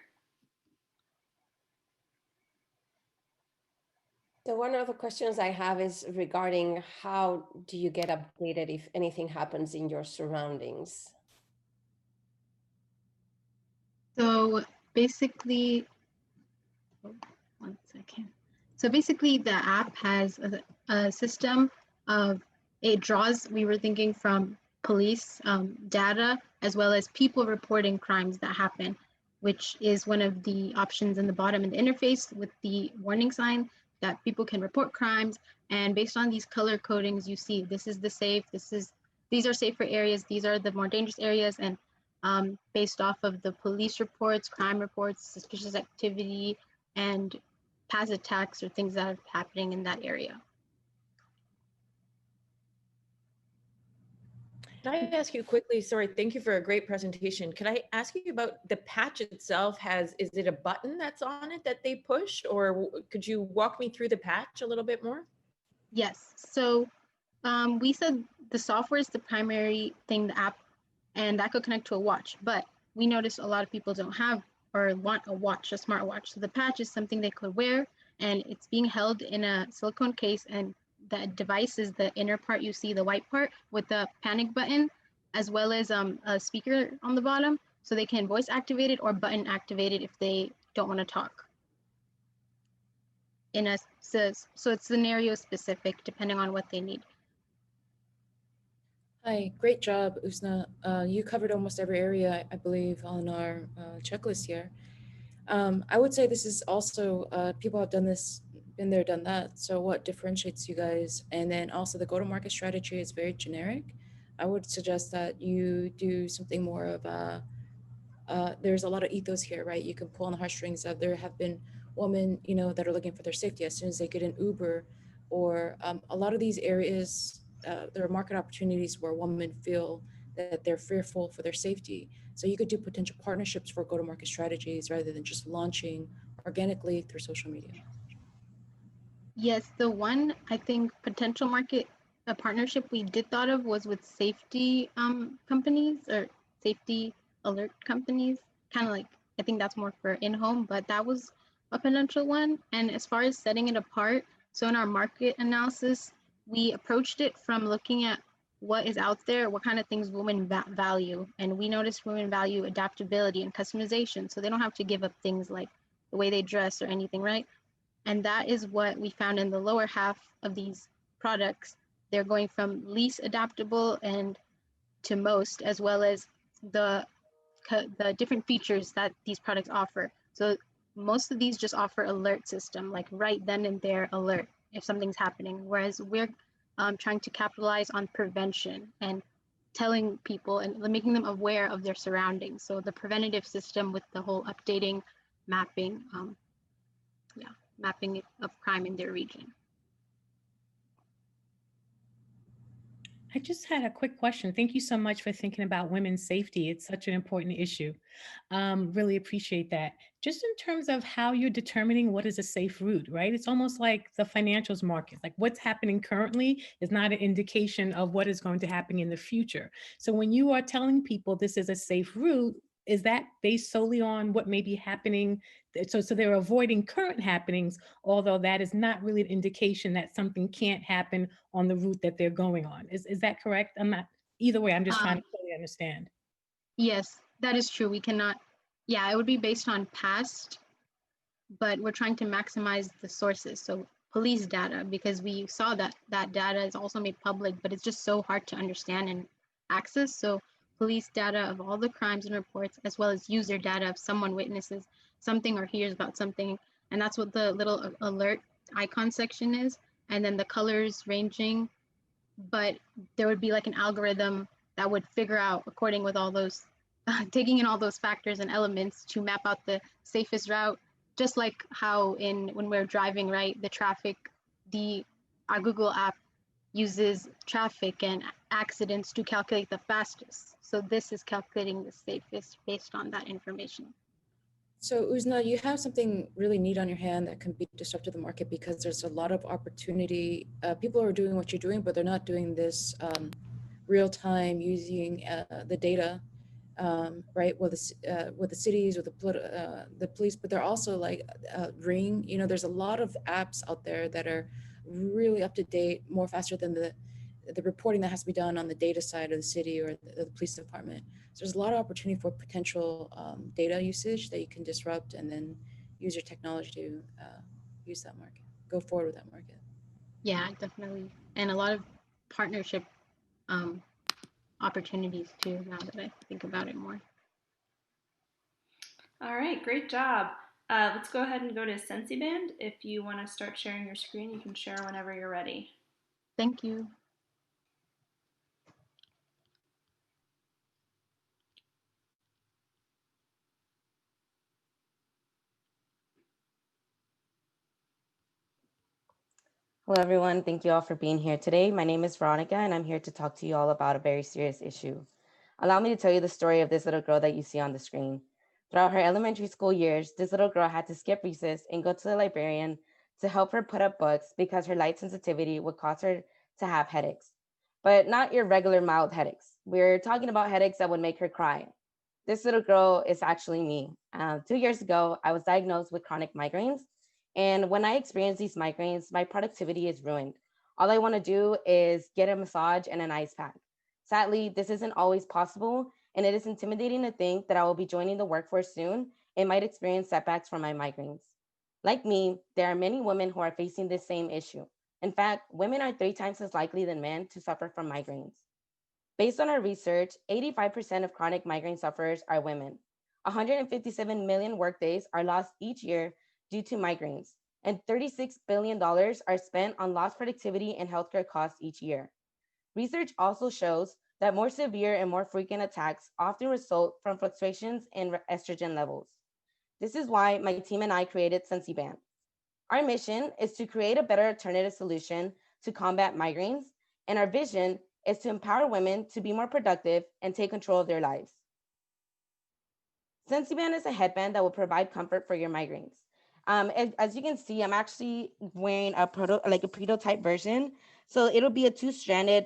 So one of the questions I have is regarding how do you get updated if anything happens in your surroundings? So basically, one second. So basically the app has a system of, it draws, we were thinking from police data, as well as people reporting crimes that happen, which is one of the options in the bottom in the interface with the warning sign that people can report crimes. And based on these color codings, you see this is the safe, these are safer areas, these are the more dangerous areas, and based off of the police reports, crime reports, suspicious activity, and past attacks or things that are happening in that area. Can I ask you quickly, sorry, thank you for a great presentation. Can I ask you about the patch itself? Is it a button that's on it that they push, or could you walk me through the patch a little bit more? Yes, so we said the software is the primary thing, the app, and that could connect to a watch, but we noticed a lot of people don't have or want a watch, a smartwatch. So the patch is something they could wear, and it's being held in a silicone case, and the device is the inner part, you see the white part with the panic button, as well as a speaker on the bottom, so they can voice activate it or button activate it if they don't want to talk. So it's scenario specific depending on what they need. Hi, great job, Usna. You covered almost every area, I believe, on our checklist here. I would say this is also, people have done this, been there, done that. So what differentiates you guys? And then also the go-to-market strategy is very generic. I would suggest that you do something more of a, there's a lot of ethos here, right? You can pull on the heartstrings of, there have been women, you know, that are looking for their safety as soon as they get an Uber, or a lot of these areas, there are market opportunities where women feel that they're fearful for their safety. So you could do potential partnerships for go-to-market strategies rather than just launching organically through social media. Yes, the one, I think, potential market partnership we did thought of was with safety companies or safety alert companies, kind of like, I think that's more for in-home, but that was a potential one. And as far as setting it apart, so in our market analysis, we approached it from looking at what is out there, what kind of things women value. And we notice women value adaptability and customization. So they don't have to give up things like the way they dress or anything, right? And that is what we found in the lower half of these products. They're going from least adaptable and to most, as well as the different features that these products offer. So most of these just offer alert system, like right then and there alert if something's happening. Whereas we're trying to capitalize on prevention and telling people and making them aware of their surroundings. So the preventative system with the whole updating, mapping, mapping of crime in their region. I just had a quick question. Thank you so much for thinking about women's safety. It's such an important issue. Really appreciate that. Just in terms of how you're determining what is a safe route, right? It's almost like the financials market. Like what's happening currently is not an indication of what is going to happen in the future. So when you are telling people this is a safe route, is that based solely on what may be happening? So they're avoiding current happenings, although that is not really an indication that something can't happen on the route that they're going on. Is that correct? I'm not, either way, I'm just trying to fully understand. Yes, that is true. We cannot, yeah, it would be based on past, but we're trying to maximize the sources. So police data, because we saw that that data is also made public, but it's just so hard to understand and access. So police data of all the crimes and reports, as well as user data if someone witnesses something or hears about something. And that's what the little alert icon section is. And then the colors ranging, but there would be like an algorithm that would figure out, according with all those, taking in all those factors and elements to map out the safest route, just like how when we're driving, right, the traffic, our Google app uses traffic and accidents to calculate the fastest. So this is calculating the safest based on that information. So Uzna, you have something really neat on your hand that can be disruptive to the market because there's a lot of opportunity. People are doing what you're doing, but they're not doing this real time using the data, right? With the cities, with the police, but they're also like Ring. You know, there's a lot of apps out there that are really up to date, more faster than the reporting that has to be done on the data side of the city or the police department. So there's a lot of opportunity for potential data usage that you can disrupt and then use your technology to use that market, go forward with that market. Yeah, definitely. And a lot of partnership opportunities too, now that I think about it more. All right, great job. Let's go ahead and go to SensiBand. If you want to start sharing your screen, you can share whenever you're ready. Thank you. Hello, everyone. Thank you all for being here today. My name is Veronica, and I'm here to talk to you all about a very serious issue. Allow me to tell you the story of this little girl that you see on the screen. Throughout her elementary school years, this little girl had to skip recess and go to the librarian to help her put up books because her light sensitivity would cause her to have headaches. But not your regular mild headaches. We're talking about headaches that would make her cry. This little girl is actually me. 2 years ago, I was diagnosed with chronic migraines. And when I experience these migraines, my productivity is ruined. All I want to do is get a massage and an ice pack. Sadly, this isn't always possible, and it is intimidating to think that I will be joining the workforce soon and might experience setbacks from my migraines. Like me, there are many women who are facing this same issue. In fact, women are 3 times as likely than men to suffer from migraines. Based on our research, 85% of chronic migraine sufferers are women. 157 million workdays are lost each year due to migraines, and $36 billion are spent on lost productivity and healthcare costs each year. Research also shows that more severe and more frequent attacks often result from fluctuations in estrogen levels. This is why my team and I created SensiBand. Our mission is to create a better alternative solution to combat migraines, and our vision is to empower women to be more productive and take control of their lives. SensiBand is a headband that will provide comfort for your migraines. As you can see, I'm actually wearing a prototype version. So it'll be a 2-stranded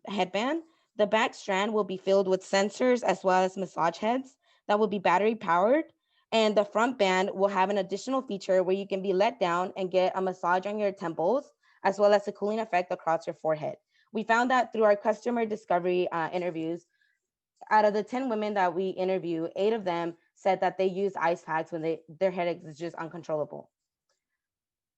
headband. The back strand will be filled with sensors as well as massage heads that will be battery powered. And the front band will have an additional feature where you can be let down and get a massage on your temples, as well as a cooling effect across your forehead, We found that through our customer discovery interviews, out of the 10 women that we interview, 8 of them said that they use ice packs when their headaches is just uncontrollable.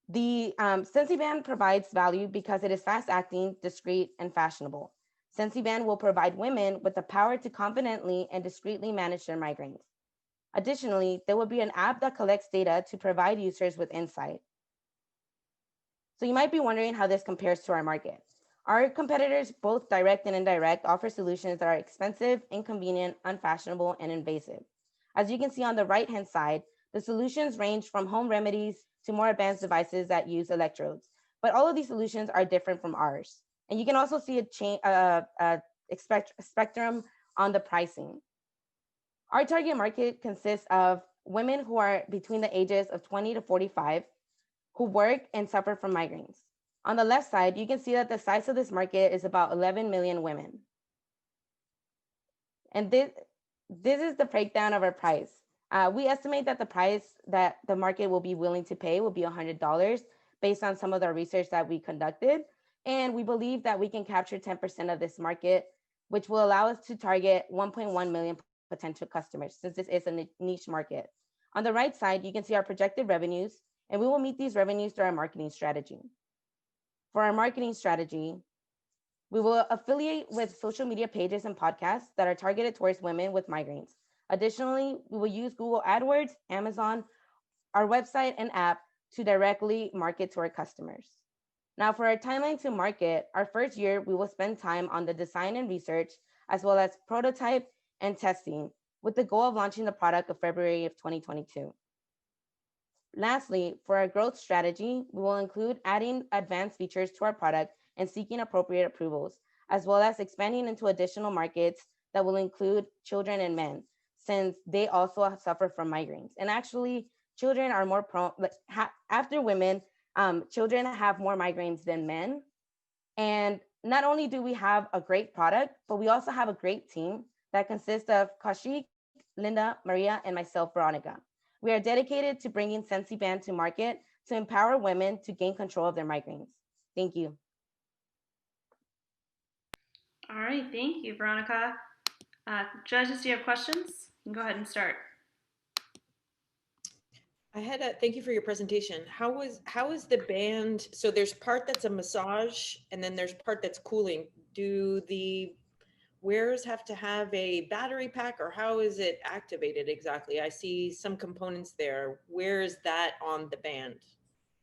The SensiBand provides value because it is fast acting, discreet, and fashionable. SensiBand will provide women with the power to confidently and discreetly manage their migraines. Additionally, there will be an app that collects data to provide users with insight. So you might be wondering how this compares to our market. Our competitors, both direct and indirect, offer solutions that are expensive, inconvenient, unfashionable, and invasive. As you can see on the right-hand side, the solutions range from home remedies to more advanced devices that use electrodes. But all of these solutions are different from ours. And you can also see a spectrum on the pricing. Our target market consists of women who are between the ages of 20 to 45 who work and suffer from migraines. On the left side, you can see that the size of this market is about 11 million women. And this is the breakdown of our price. We estimate that the price that the market will be willing to pay will be $100 based on some of the research that we conducted. And we believe that we can capture 10% of this market, which will allow us to target 1.1 million potential customers, since this is a niche market. On the right side, you can see our projected revenues, and we will meet these revenues through our marketing strategy. For our marketing strategy, we will affiliate with social media pages and podcasts that are targeted towards women with migraines. Additionally, we will use Google AdWords, Amazon, our website and app to directly market to our customers. Now, for our timeline to market, our first year, we will spend time on the design and research, as well as prototype and testing, with the goal of launching the product of February of 2022. Lastly, for our growth strategy, we will include adding advanced features to our product and seeking appropriate approvals, as well as expanding into additional markets that will include children and men, since they also suffer from migraines. And actually, children are more prone, after women, children have more migraines than men. And not only do we have a great product, but we also have a great team that consists of Kaushik, Linda, Maria, and myself, Veronica. We are dedicated to bringing SensiBand to market to empower women to gain control of their migraines. Thank you. All right, thank you, Veronica. Judges, do you have questions? You can go ahead and start. Thank you for your presentation. How is the band? So there's part that's a massage, and then there's part that's cooling. Do the wearers have to have a battery pack, or how is it activated exactly? I see some components there. Where is that on the band?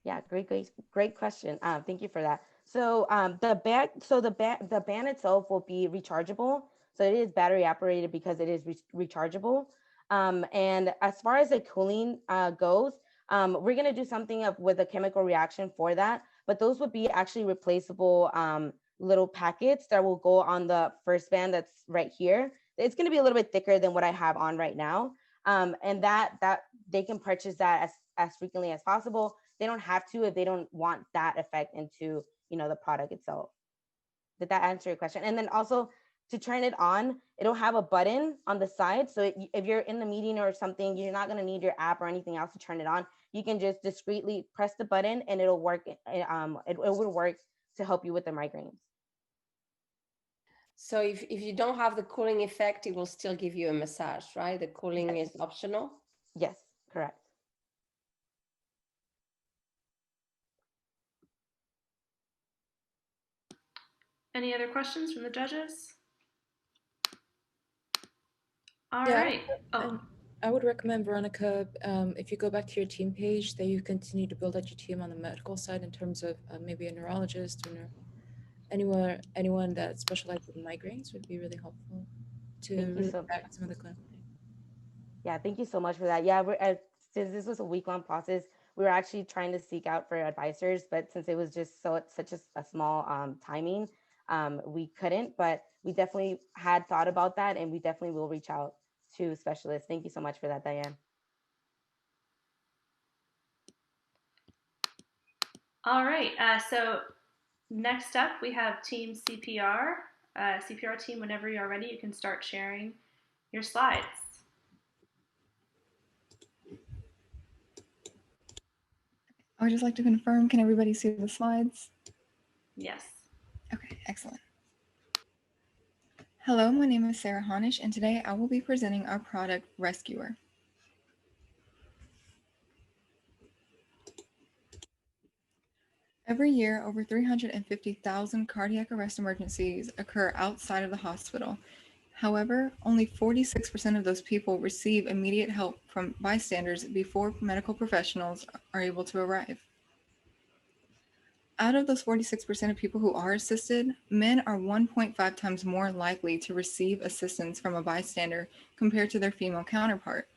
Yeah, great question. Thank you for that. So the band itself will be rechargeable. So it is battery operated because it is rechargeable. And as far as the cooling goes, we're gonna do something with a chemical reaction for that. But those would be actually replaceable little packets that will go on the first band that's right here. It's gonna be a little bit thicker than what I have on right now. And that they can purchase that as frequently as possible. They don't have to if they don't want that effect into the product itself. Did that answer your question? And then also to turn it on, it'll have a button on the side. So if you're in the meeting or something, you're not gonna need your app or anything else to turn it on. You can just discreetly press the button and it'll work. It will work to help you with the migraines. So if you don't have the cooling effect, it will still give you a massage, right? The cooling is optional? Yes, correct. Any other questions from the judges? All Yeah, right. I would recommend, Veronica, if you go back to your team page, that you continue to build out your team on the medical side in terms of maybe a neurologist or anyone that specializes in migraines would be really helpful to really back some of the clinical. Yeah, thank you so much for that. Yeah, since this was a week-long process, we were actually trying to seek out for advisors, but since it was just such a small timing, we couldn't. But we definitely had thought about that, and we definitely will reach out to specialists. Thank you so much for that, Diane. All right. So next up, we have Team CPR. CPR team, whenever you're ready, you can start sharing your slides. I would just like to confirm, can everybody see the slides? Yes. Okay, excellent. Hello, my name is Sarah Honish, and today I will be presenting our product, Rescuer. Every year, over 350,000 cardiac arrest emergencies occur outside of the hospital. However, only 46% of those people receive immediate help from bystanders before medical professionals are able to arrive. Out of those 46% of people who are assisted, men are 1.5 times more likely to receive assistance from a bystander compared to their female counterpart.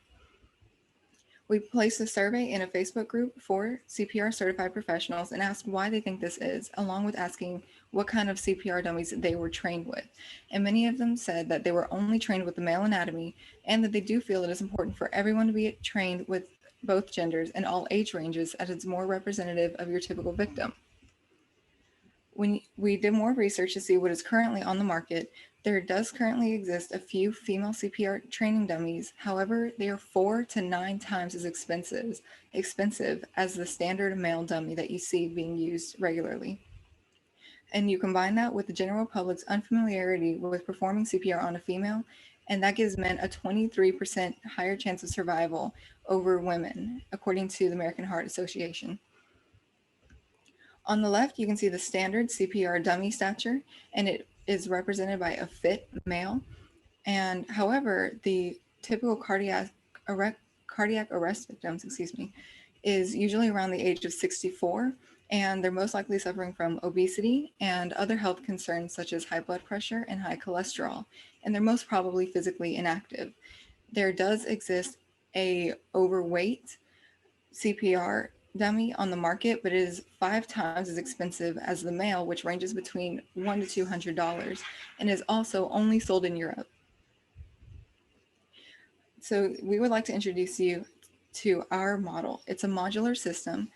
We placed a survey in a Facebook group for CPR certified professionals and asked why they think this is, along with asking what kind of CPR dummies they were trained with. And many of them said that they were only trained with the male anatomy and that they do feel it is important for everyone to be trained with both genders and all age ranges as it's more representative of your typical victim. When we did more research to see what is currently on the market, there does currently exist a few female CPR training dummies. However, they are 4 to 9 times as expensive as the standard male dummy that you see being used regularly. And you combine that with the general public's unfamiliarity with performing CPR on a female, and that gives men a 23% higher chance of survival over women, according to the American Heart Association. On the left, you can see the standard CPR dummy stature, and it is represented by a fit male. And however, the typical cardiac arrest victims, is usually around the age of 64, and they're most likely suffering from obesity and other health concerns such as high blood pressure and high cholesterol, and they're most probably physically inactive. There does exist a overweight CPR dummy on the market, but it is 5 times as expensive as the male, which ranges between $100 to $200 and is also only sold in Europe. So we would like to introduce you to our model. It's a modular system,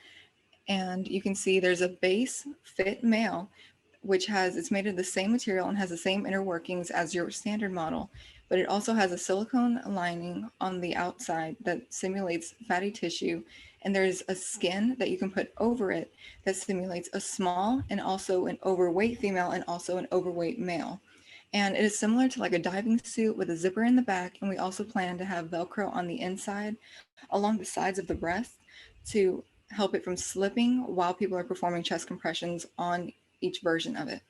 and you can see there's a base fit male, which it's made of the same material and has the same inner workings as your standard model, but it also has a silicone lining on the outside that simulates fatty tissue, and there's a skin that you can put over it that simulates a small and also an overweight female and also an overweight male. And it is similar to like a diving suit with a zipper in the back, and we also plan to have Velcro on the inside along the sides of the breast to help it from slipping while people are performing chest compressions on each version of it.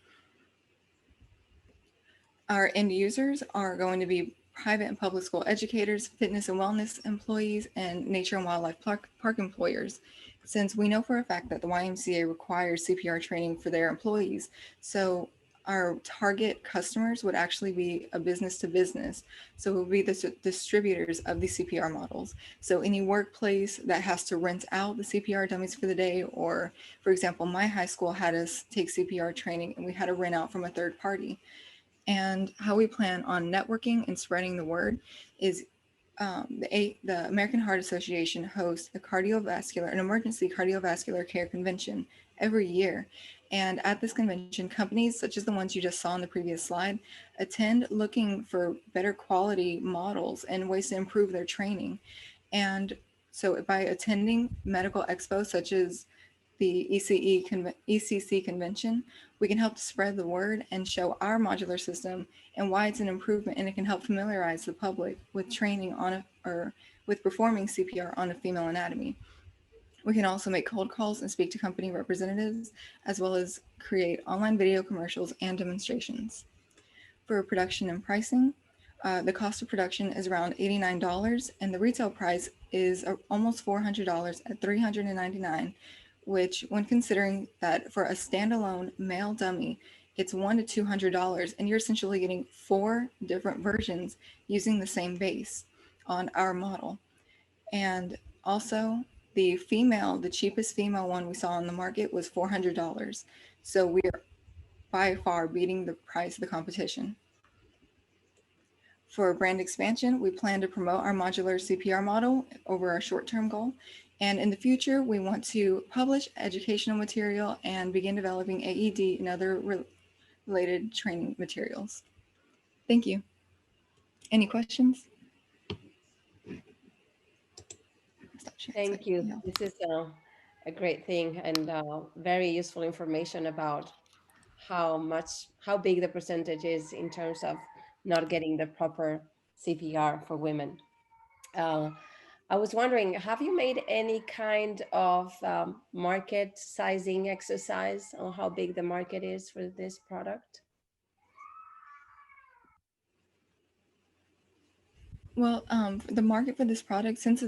Our end users are going to be private and public school educators, fitness and wellness employees, and nature and wildlife park employers, since we know for a fact that the YMCA requires CPR training for their employees. So our target customers would actually be a business to business. So it would be the distributors of the CPR models. So any workplace that has to rent out the CPR dummies for the day, or for example, my high school had us take CPR training and we had to rent out from a third party. And how we plan on networking and spreading the word is the American Heart Association hosts an emergency cardiovascular care convention every year. And at this convention, companies such as the ones you just saw on the previous slide attend looking for better quality models and ways to improve their training. And so by attending medical expos such as the ECC convention, we can help to spread the word and show our modular system and why it's an improvement, and it can help familiarize the public with training with performing CPR on a female anatomy. We can also make cold calls and speak to company representatives, as well as create online video commercials and demonstrations. For production and pricing, the cost of production is around $89, and the retail price is almost $400 at $399, which, when considering that for a standalone male dummy, it's $100 to $200, and you're essentially getting 4 different versions using the same base on our model. And also, the cheapest female one we saw on the market was $400. So we're by far beating the price of the competition. For brand expansion, we plan to promote our modular CPR model over our short-term goal. And in the future, we want to publish educational material and begin developing AED and other related training materials. Thank you. Any questions? Thank you. This is a great thing and very useful information about how big the percentage is in terms of not getting the proper CPR for women. I was wondering, have you made any kind of market sizing exercise on how big the market is for this product? Well, the market for this product, since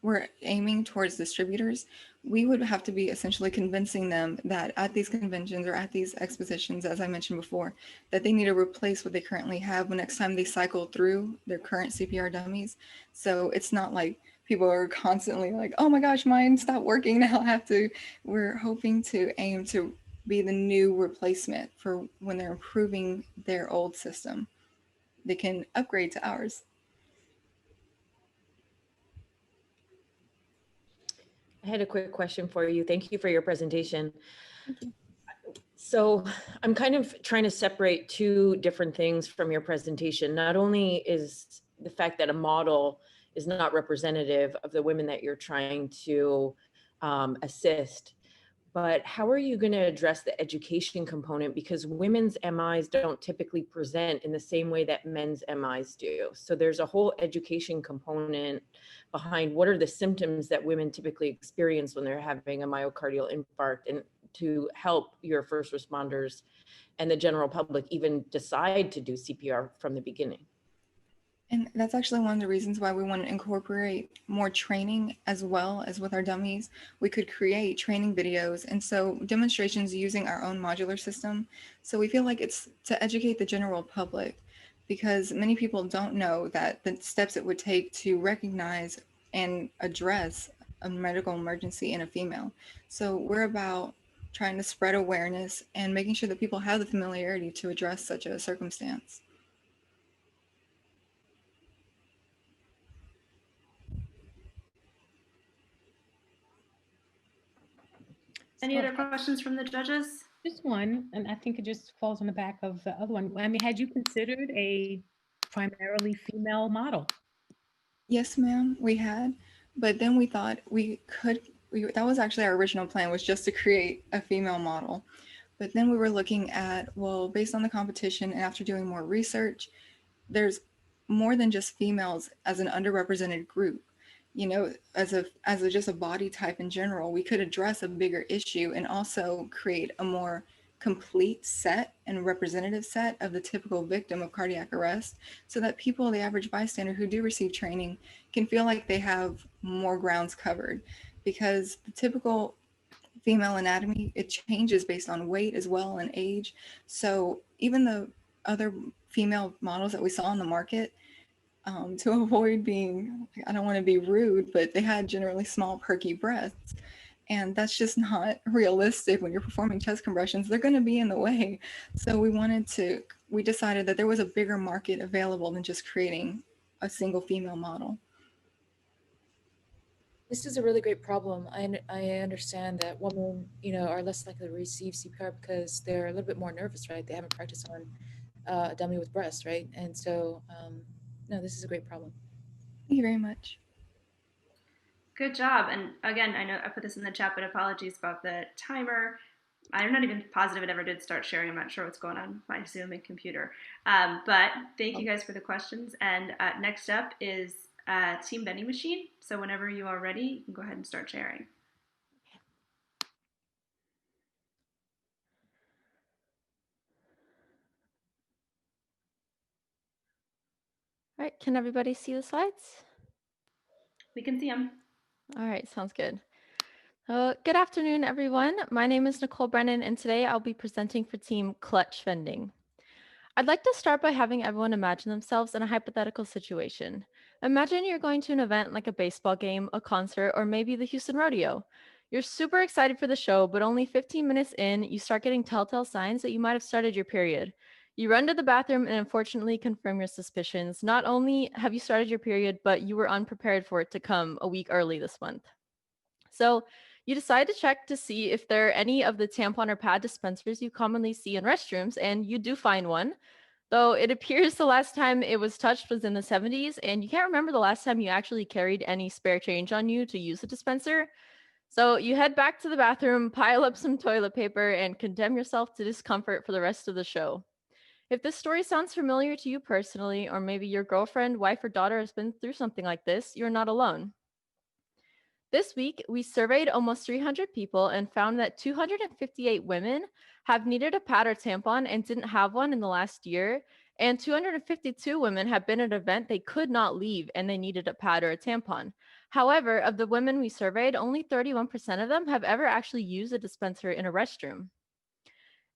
we're aiming towards distributors, we would have to be essentially convincing them that at these conventions or at these expositions, as I mentioned before, that they need to replace what they currently have when next time they cycle through their current CPR dummies. So it's not like people are constantly like, oh my gosh, mine stopped working, now I have to. We're hoping to aim to be the new replacement for when they're improving their old system. They can upgrade to ours. I had a quick question for you. Thank you for your presentation. Thank you. So I'm kind of trying to separate two different things from your presentation. Not only is the fact that a model is not representative of the women that you're trying to assist, but how are you going to address the education component? Because women's MIs don't typically present in the same way that men's MIs do. So there's a whole education component behind what are the symptoms that women typically experience when they're having a myocardial infarct, and to help your first responders and the general public even decide to do CPR from the beginning. And that's actually one of the reasons why we want to incorporate more training as well as with our dummies. We could create training videos and so demonstrations using our own modular system. So we feel like it's to educate the general public, because many people don't know that the steps it would take to recognize and address a medical emergency in a female. So we're about trying to spread awareness and making sure that people have the familiarity to address such a circumstance. Any other questions from the judges? Just one, and I think it just falls on the back of the other one. I mean, had you considered a primarily female model? Yes, ma'am, we had, but then we thought that was actually our original plan, was just to create a female model. But then we were looking at, well, based on the competition and after doing more research, there's more than just females as an underrepresented group. You know, as just a body type in general, we could address a bigger issue and also create a more complete set and representative set of the typical victim of cardiac arrest, so that people, the average bystander who do receive training, can feel like they have more grounds covered. Because the typical female anatomy, it changes based on weight as well and age. So even the other female models that we saw on the market, to avoid being, I don't want to be rude, but they had generally small, perky breasts. And that's just not realistic when you're performing chest compressions. They're going to be in the way. So we decided that there was a bigger market available than just creating a single female model. This is a really great problem. I understand that women, are less likely to receive CPR because they're a little bit more nervous, right? They haven't practiced on a dummy with breast, right? And so, no, this is a great problem. Thank you very much. Good job. And again, I know I put this in the chat, but apologies about the timer. I'm not even positive it ever did start sharing. I'm not sure what's going on with my Zoom and computer. But thank you guys for the questions. And next up is Team Vending Machine. So whenever you are ready, you can go ahead and start sharing. All right, can everybody see the slides? We can see them. All right, sounds good. Good afternoon, everyone. My name is Nicole Brennan, and today I'll be presenting for Team Clutch Vending. I'd like to start by having everyone imagine themselves in a hypothetical situation. Imagine you're going to an event like a baseball game, a concert, or maybe the Houston Rodeo. You're super excited for the show, but only 15 minutes in, you start getting telltale signs that you might have started your period. You run to the bathroom and unfortunately confirm your suspicions. Not only have you started your period, but you were unprepared for it to come a week early this month. So you decide to check to see if there are any of the tampon or pad dispensers you commonly see in restrooms, and you do find one, though it appears the last time it was touched was in the 70s, and you can't remember the last time you actually carried any spare change on you to use the dispenser. So you head back to the bathroom, pile up some toilet paper, and condemn yourself to discomfort for the rest of the show. If this story sounds familiar to you personally, or maybe your girlfriend, wife, or daughter has been through something like this, you're not alone. This week, we surveyed almost 300 people and found that 258 women have needed a pad or tampon and didn't have one in the last year. And 252 women have been at an event they could not leave and they needed a pad or a tampon. However, of the women we surveyed, only 31% of them have ever actually used a dispenser in a restroom.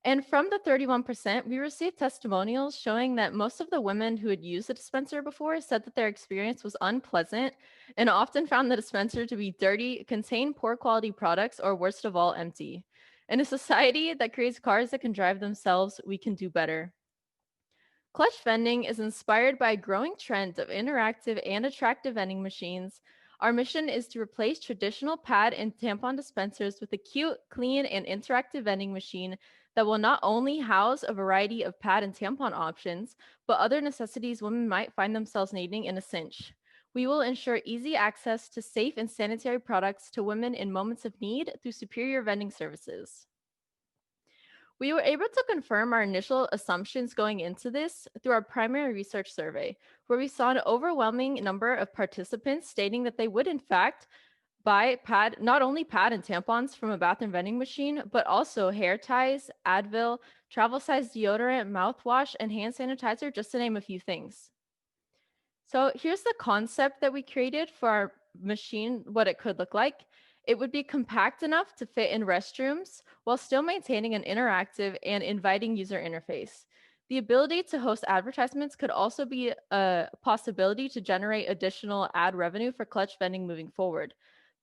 And from the 31%, we received testimonials showing that most of the women who had used the dispenser before said that their experience was unpleasant and often found the dispenser to be dirty, contain poor quality products, or worst of all, empty. In a society that creates cars that can drive themselves, we can do better. Clutch vending is inspired by a growing trend of interactive and attractive vending machines. Our mission is to replace traditional pad and tampon dispensers with a cute, clean, and interactive vending machine that will not only house a variety of pad and tampon options, but other necessities women might find themselves needing in a cinch. We will ensure easy access to safe and sanitary products to women in moments of need through superior vending services. We were able to confirm our initial assumptions going into this through our primary research survey, where we saw an overwhelming number of participants stating that they would, in fact, buy not only pad and tampons from a bathroom vending machine, but also hair ties, Advil, travel size deodorant, mouthwash, and hand sanitizer, just to name a few things. So here's the concept that we created for our machine, what it could look like. It would be compact enough to fit in restrooms while still maintaining an interactive and inviting user interface. The ability to host advertisements could also be a possibility to generate additional ad revenue for Clutch vending moving forward.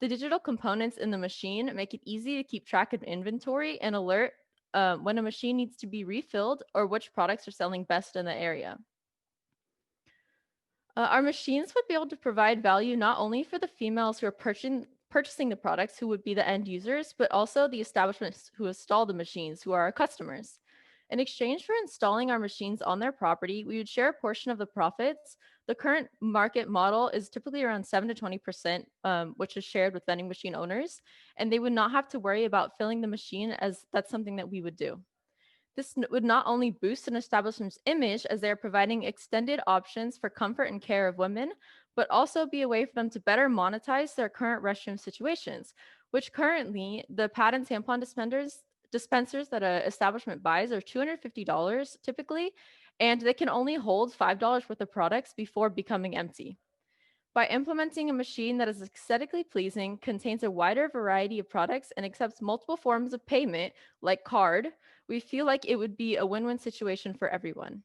The digital components in the machine make it easy to keep track of inventory and alert when a machine needs to be refilled or which products are selling best in the area. Our machines would be able to provide value not only for the females who are purchasing the products, who would be the end users, but also the establishments who install the machines, who are our customers. In exchange for installing our machines on their property, we would share a portion of the profits. The current market model is typically around 7 to 20%, which is shared with vending machine owners, and they would not have to worry about filling the machine, as that's something that we would do. This would not only boost an establishment's image as they are providing extended options for comfort and care of women, but also be a way for them to better monetize their current restroom situations, which currently the pad and tampon dispensers that an establishment buys are $250 typically, and they can only hold $5 worth of products before becoming empty. By implementing a machine that is aesthetically pleasing, contains a wider variety of products, and accepts multiple forms of payment, like card, we feel like it would be a win-win situation for everyone.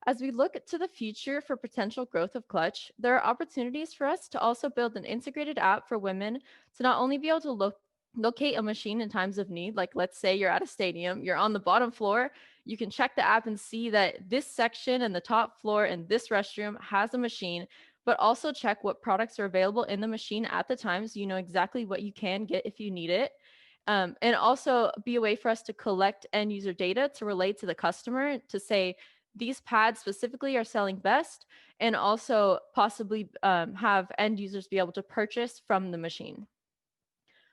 As we look to the future for potential growth of Clutch, there are opportunities for us to also build an integrated app for women to not only be able to locate a machine in times of need, like let's say you're at a stadium, you're on the bottom floor, you can check the app and see that this section and the top floor and this restroom has a machine, but also check what products are available in the machine at the time so you know exactly what you can get if you need it. And also be a way for us to collect end user data to relate to the customer to say these pads specifically are selling best, and also possibly have end users be able to purchase from the machine.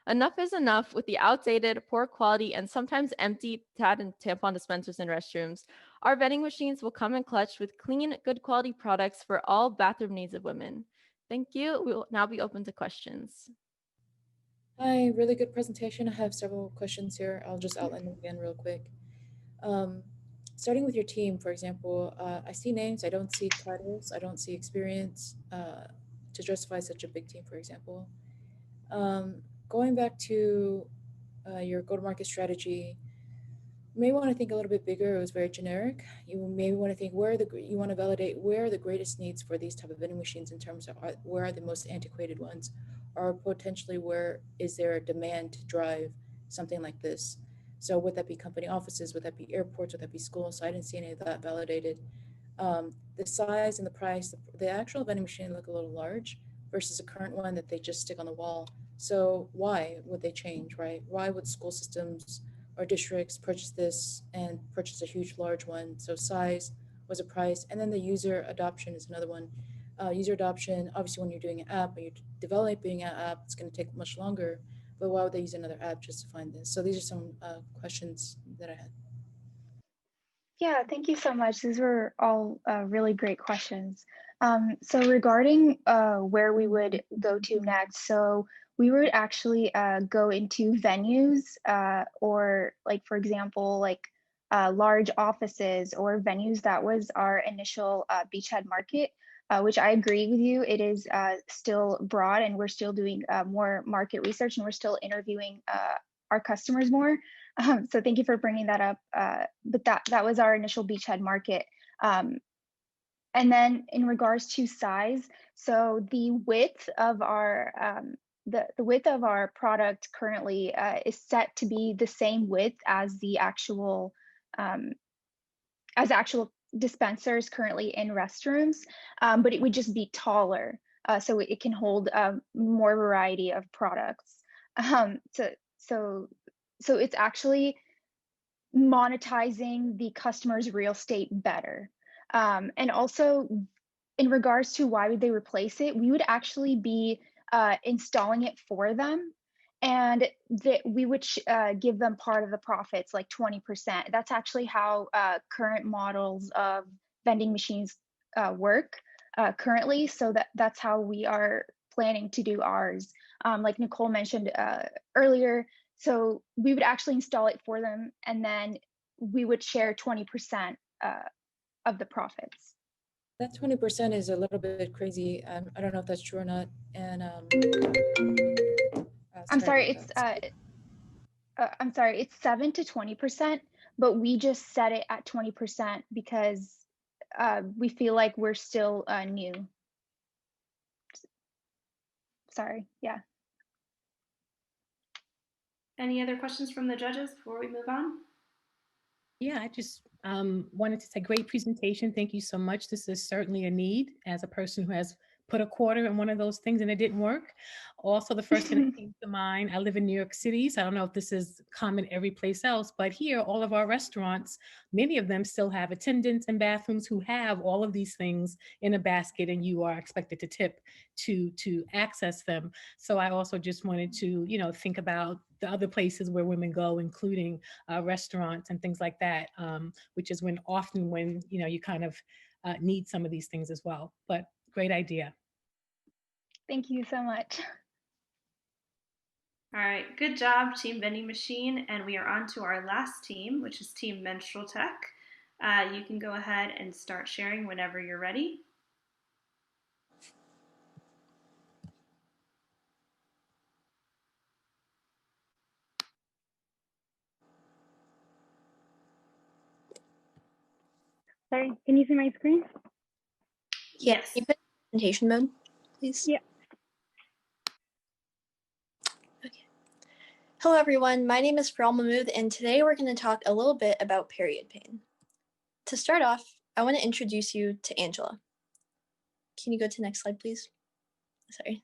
Enough is enough with the outdated, poor quality, and sometimes empty pad and tampon dispensers in restrooms. Our vending machines will come in Clutch with clean, good quality products for all bathroom needs of women. Thank you. We will now be open to questions. Hi, really good presentation. I have several questions here. I'll just outline them again real quick. Starting with your team, for example, I see names, I don't see titles, I don't see experience to justify such a big team, for example. Going back to your go-to-market strategy, you may want to think a little bit bigger. It was very generic. You maybe want to think you want to validate where are the greatest needs for these type of vending machines in terms of where are the most antiquated ones, or potentially where is there a demand to drive something like this. So would that be company offices? Would that be airports? Would that be schools? So I didn't see any of that validated. The size and the price, the actual vending machine look a little large versus a current one that they just stick on the wall. So why would they change, right? Why would school systems or districts purchase this and purchase a huge, large one? So size was a price. And then the user adoption is another one. User adoption, obviously when you're doing an app or you're developing an app, it's going to take much longer. but why would they use another app just to find this? So these are some questions that I had. Yeah, thank you so much. These were all really great questions. So regarding where we would go to next, so we would actually go into venues or like, for example, like large offices or venues. That was our initial beachhead market, which I agree with you. It is still broad and we're still doing more market research and we're still interviewing our customers more. So thank you for bringing that up. But that was our initial beachhead market. And then in regards to size, so the width of our the width of our product currently is set to be the same width as the actual dispensers currently in restrooms, but it would just be taller, so it can hold more variety of products. So it's actually monetizing the customer's real estate better. And also in regards to why would they replace it, we would actually be installing it for them, and we would give them part of the profits, like 20%. That's actually how current models of vending machines work currently. So that's how we are planning to do ours. Like Nicole mentioned earlier, so we would actually install it for them, and then we would share 20% of the profits. That 20% is a little bit crazy. I don't know if that's true or not. And I'm sorry, it's 7 to 20%, but we just set it at 20% because we feel like we're still new. Sorry, yeah. Any other questions from the judges before we move on? Yeah, I just wanted to say great presentation. Thank you so much. This is certainly a need as a person who has put a quarter in one of those things and it didn't work. Also, the first thing that came to mind, I live in New York City, so I don't know if this is common every place else, but here, all of our restaurants, many of them still have attendants and bathrooms who have all of these things in a basket, and you are expected to tip to access them. So I also just wanted to, think about the other places where women go, including restaurants and things like that, which is often when you kind of need some of these things as well. But great idea. Thank you so much. All right, good job, Team Vending Machine. And we are on to our last team, which is Team Menstrual Tech. You can go ahead and start sharing whenever you're ready. Sorry, can you see my screen? Yes. Can you put presentation mode, please? Yeah. Okay. Hello, everyone. My name is Faral Mahmood, and today we're going to talk a little bit about period pain. To start off, I want to introduce you to Angela. Can you go to the next slide, please? Sorry.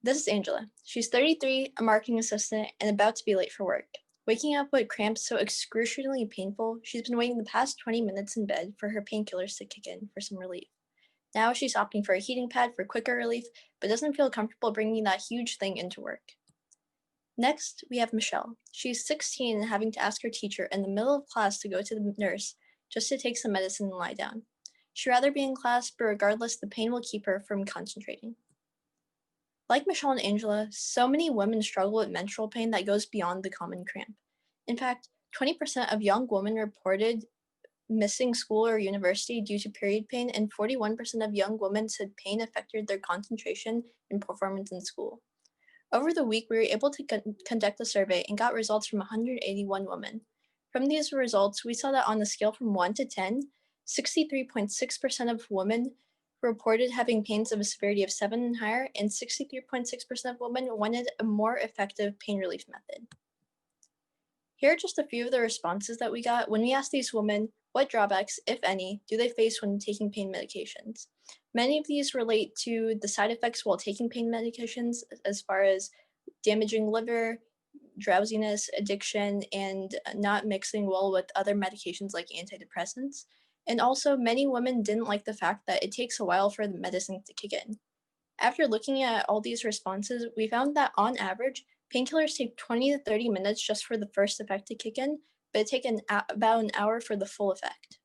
This is Angela. She's 33, a marketing assistant, and about to be late for work. Waking up with cramps so excruciatingly painful, she's been waiting the past 20 minutes in bed for her painkillers to kick in for some relief. Now she's opting for a heating pad for quicker relief, but doesn't feel comfortable bringing that huge thing into work. Next, we have Michelle. She's 16 and having to ask her teacher in the middle of class to go to the nurse just to take some medicine and lie down. She'd rather be in class, but regardless, the pain will keep her from concentrating. Like Michelle and Angela, so many women struggle with menstrual pain that goes beyond the common cramp. In fact, 20% of young women reported missing school or university due to period pain, and 41% of young women said pain affected their concentration and performance in school. Over the week, we were able to conduct a survey and got results from 181 women. From these results, we saw that on a scale from 1 to 10, 63.6% of women reported having pains of a severity of 7 and higher, and 63.6% of women wanted a more effective pain relief method. Here are just a few of the responses that we got when we asked these women what drawbacks, if any, do they face when taking pain medications. Many of these relate to the side effects while taking pain medications, as far as damaging liver, drowsiness, addiction, and not mixing well with other medications like antidepressants. And also, many women didn't like the fact that it takes a while for the medicine to kick in. After looking at all these responses, we found that on average, painkillers take 20 to 30 minutes just for the first effect to kick in, but it takes about an hour for the full effect.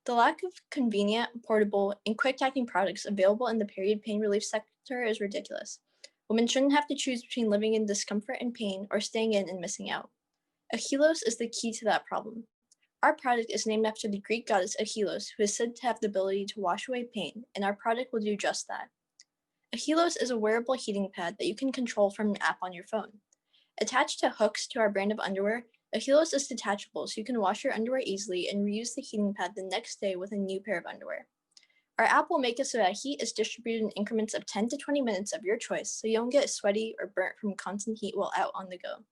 The lack of convenient, portable, and quick-acting products available in the period pain relief sector is ridiculous. Women shouldn't have to choose between living in discomfort and pain or staying in and missing out. Achelos is the key to that problem. Our product is named after the Greek goddess Achelos, who is said to have the ability to wash away pain, and our product will do just that. Achelos is a wearable heating pad that you can control from an app on your phone. Attached to hooks to our brand of underwear, Achelos is detachable so you can wash your underwear easily and reuse the heating pad the next day with a new pair of underwear. Our app will make it so that heat is distributed in increments of 10 to 20 minutes of your choice so you don't get sweaty or burnt from constant heat while out on the go.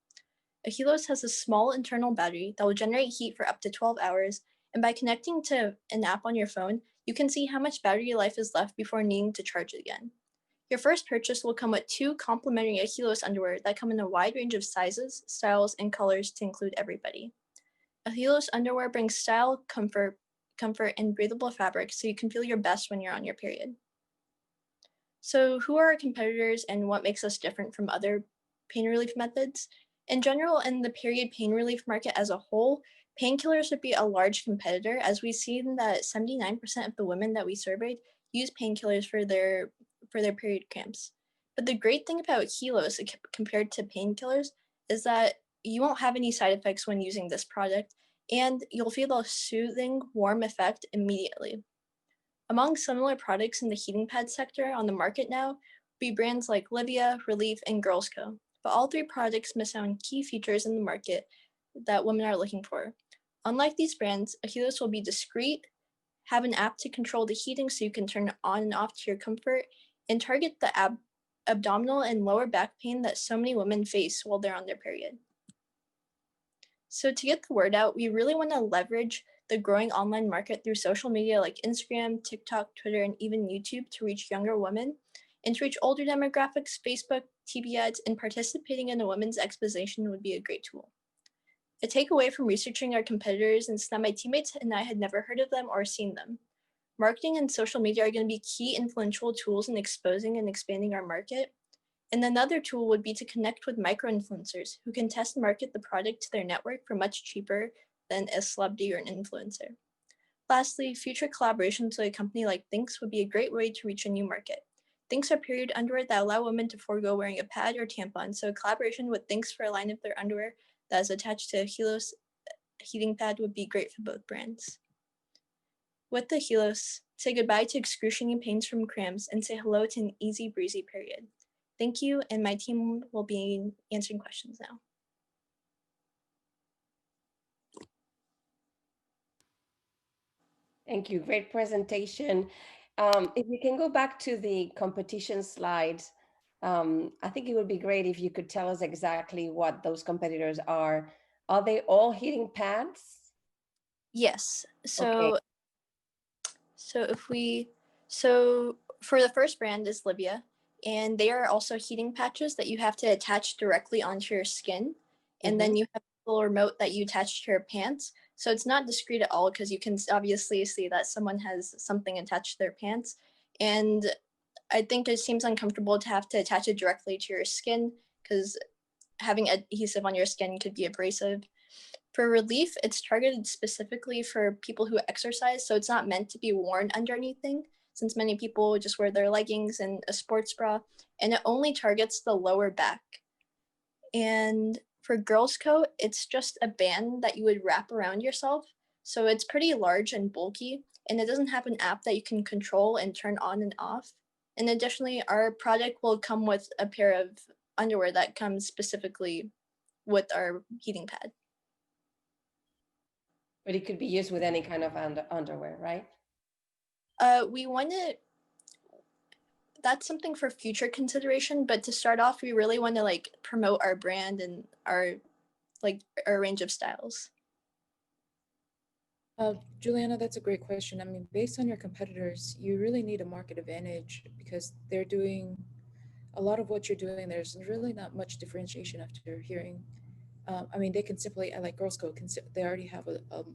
Achelos has a small internal battery that will generate heat for up to 12 hours, and by connecting to an app on your phone, you can see how much battery life is left before needing to charge it again. Your first purchase will come with 2 complimentary Achelos underwear that come in a wide range of sizes, styles, and colors to include everybody. Achelos underwear brings style, comfort, and breathable fabric so you can feel your best when you're on your period. So who are our competitors and what makes us different from other pain relief methods? In general, in the period pain relief market as a whole, painkillers would be a large competitor, as we've seen that 79% of the women that we surveyed use painkillers for their period cramps. But the great thing about Achelos compared to painkillers is that you won't have any side effects when using this product, and you'll feel a soothing, warm effect immediately. Among similar products in the heating pad sector on the market now be brands like Livia, Relief, and Girls Co. But all 3 products miss out on key features in the market that women are looking for. Unlike these brands, Achelos will be discreet, have an app to control the heating so you can turn it on and off to your comfort, and target the abdominal and lower back pain that so many women face while they're on their period. So to get the word out, we really want to leverage the growing online market through social media like Instagram, TikTok, Twitter, and even YouTube to reach younger women. And to reach older demographics, Facebook, TV ads, and participating in a women's exposition would be a great tool. A takeaway from researching our competitors is that my teammates and I had never heard of them or seen them. Marketing and social media are going to be key influential tools in exposing and expanding our market. And another tool would be to connect with micro-influencers who can test and market the product to their network for much cheaper than a celebrity or an influencer. Lastly, future collaborations with a company like Thinx would be a great way to reach a new market. Thinx are period underwear that allow women to forego wearing a pad or tampon, so a collaboration with Thinx for a line of their underwear that is attached to a Achelos heating pad would be great for both brands. With the Achelos, say goodbye to excruciating pains from cramps and say hello to an easy breezy period. Thank you, and my team will be answering questions now. Thank you. Great presentation. If we can go back to the competition slides, I think it would be great if you could tell us exactly what those competitors are. Are they all heating pads? Yes. Okay. So for the first brand is Livia, and they are also heating patches that you have to attach directly onto your skin. And then you have a little remote that you attach to your pants. So it's not discreet at all because you can obviously see that someone has something attached to their pants. And I think it seems uncomfortable to have to attach it directly to your skin because having adhesive on your skin could be abrasive. For Relief, it's targeted specifically for people who exercise, so it's not meant to be worn under anything, since many people just wear their leggings and a sports bra, and it only targets the lower back. And for Girls Co, it's just a band that you would wrap around yourself, so it's pretty large and bulky, and it doesn't have an app that you can control and turn on and off. And additionally, our product will come with a pair of underwear that comes specifically with our heating pad. But it could be used with any kind of underwear, right? We want to, that's something for future consideration, but to start off, we really want to like promote our brand and our range of styles. Juliana, that's a great question. I mean, based on your competitors, you really need a market advantage because they're doing a lot of what you're doing. There's really not much differentiation after hearing. I mean, they can simply, like Girls Co, they already have a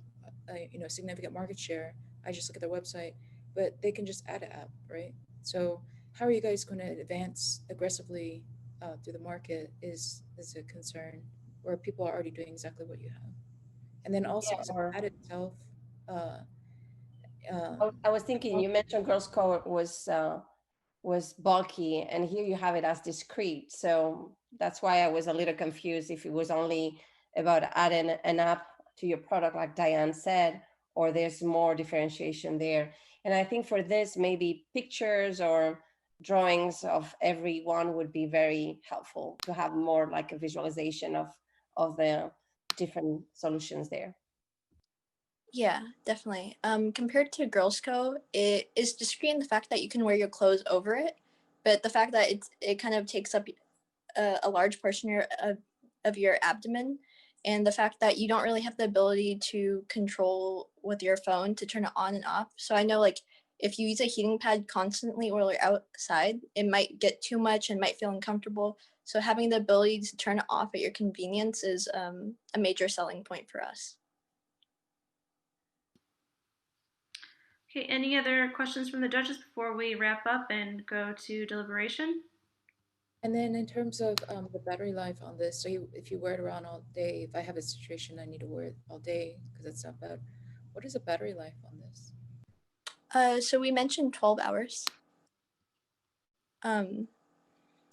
significant market share. I just look at their website, but they can just add an app, right? So how are you guys going to advance aggressively through the market is a concern, where people are already doing exactly what you have. And then also, Yeah, is the or ad itself, I was thinking you mentioned Girls Code was bulky, and here you have it as discrete. So that's why I was a little confused if it was only about adding an app to your product, like Diane said, or there's more differentiation there. And I think for this, maybe pictures or drawings of everyone would be very helpful to have more like a visualization of the different solutions there. Yeah, definitely. Compared to Girls Co, it is discreet in the fact that you can wear your clothes over it, but the fact that it kind of takes up a large portion of your abdomen, and the fact that you don't really have the ability to control with your phone to turn it on and off. So I know, like, if you use a heating pad constantly while you're outside, it might get too much and might feel uncomfortable. So having the ability to turn it off at your convenience is a major selling point for us. Okay, any other questions from the judges before we wrap up and go to deliberation? and then in terms of the battery life on this, so if you wear it around all day, if I have a situation I need to wear it all day because it's not bad, what is the battery life on this? So we mentioned 12 hours.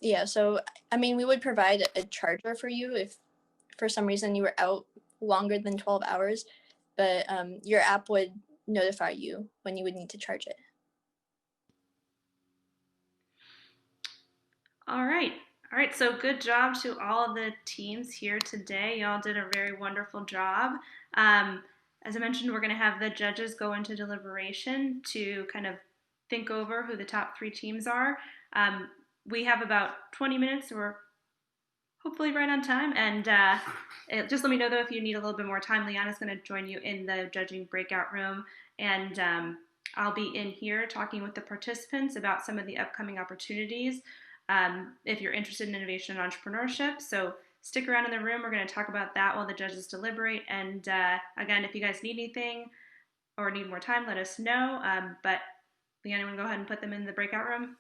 Yeah, so I mean, we would provide a charger for you if for some reason you were out longer than 12 hours, but your app would notify you when you would need to charge it. All right. All right, so good job to all of the teams here today. Y'all did a very wonderful job. As I mentioned, we're going to have the judges go into deliberation to kind of think over who the top 3 teams are. We have about 20 minutes, so we're hopefully right on time. And just let me know, though, if you need a little bit more time. Liana's going to join you in the judging breakout room. And I'll be in here talking with the participants about some of the upcoming opportunities if you're interested in innovation and entrepreneurship. So stick around in the room. We're going to talk about that while the judges deliberate. And again, if you guys need anything or need more time, let us know. But Leanna, want to go ahead and put them in the breakout room?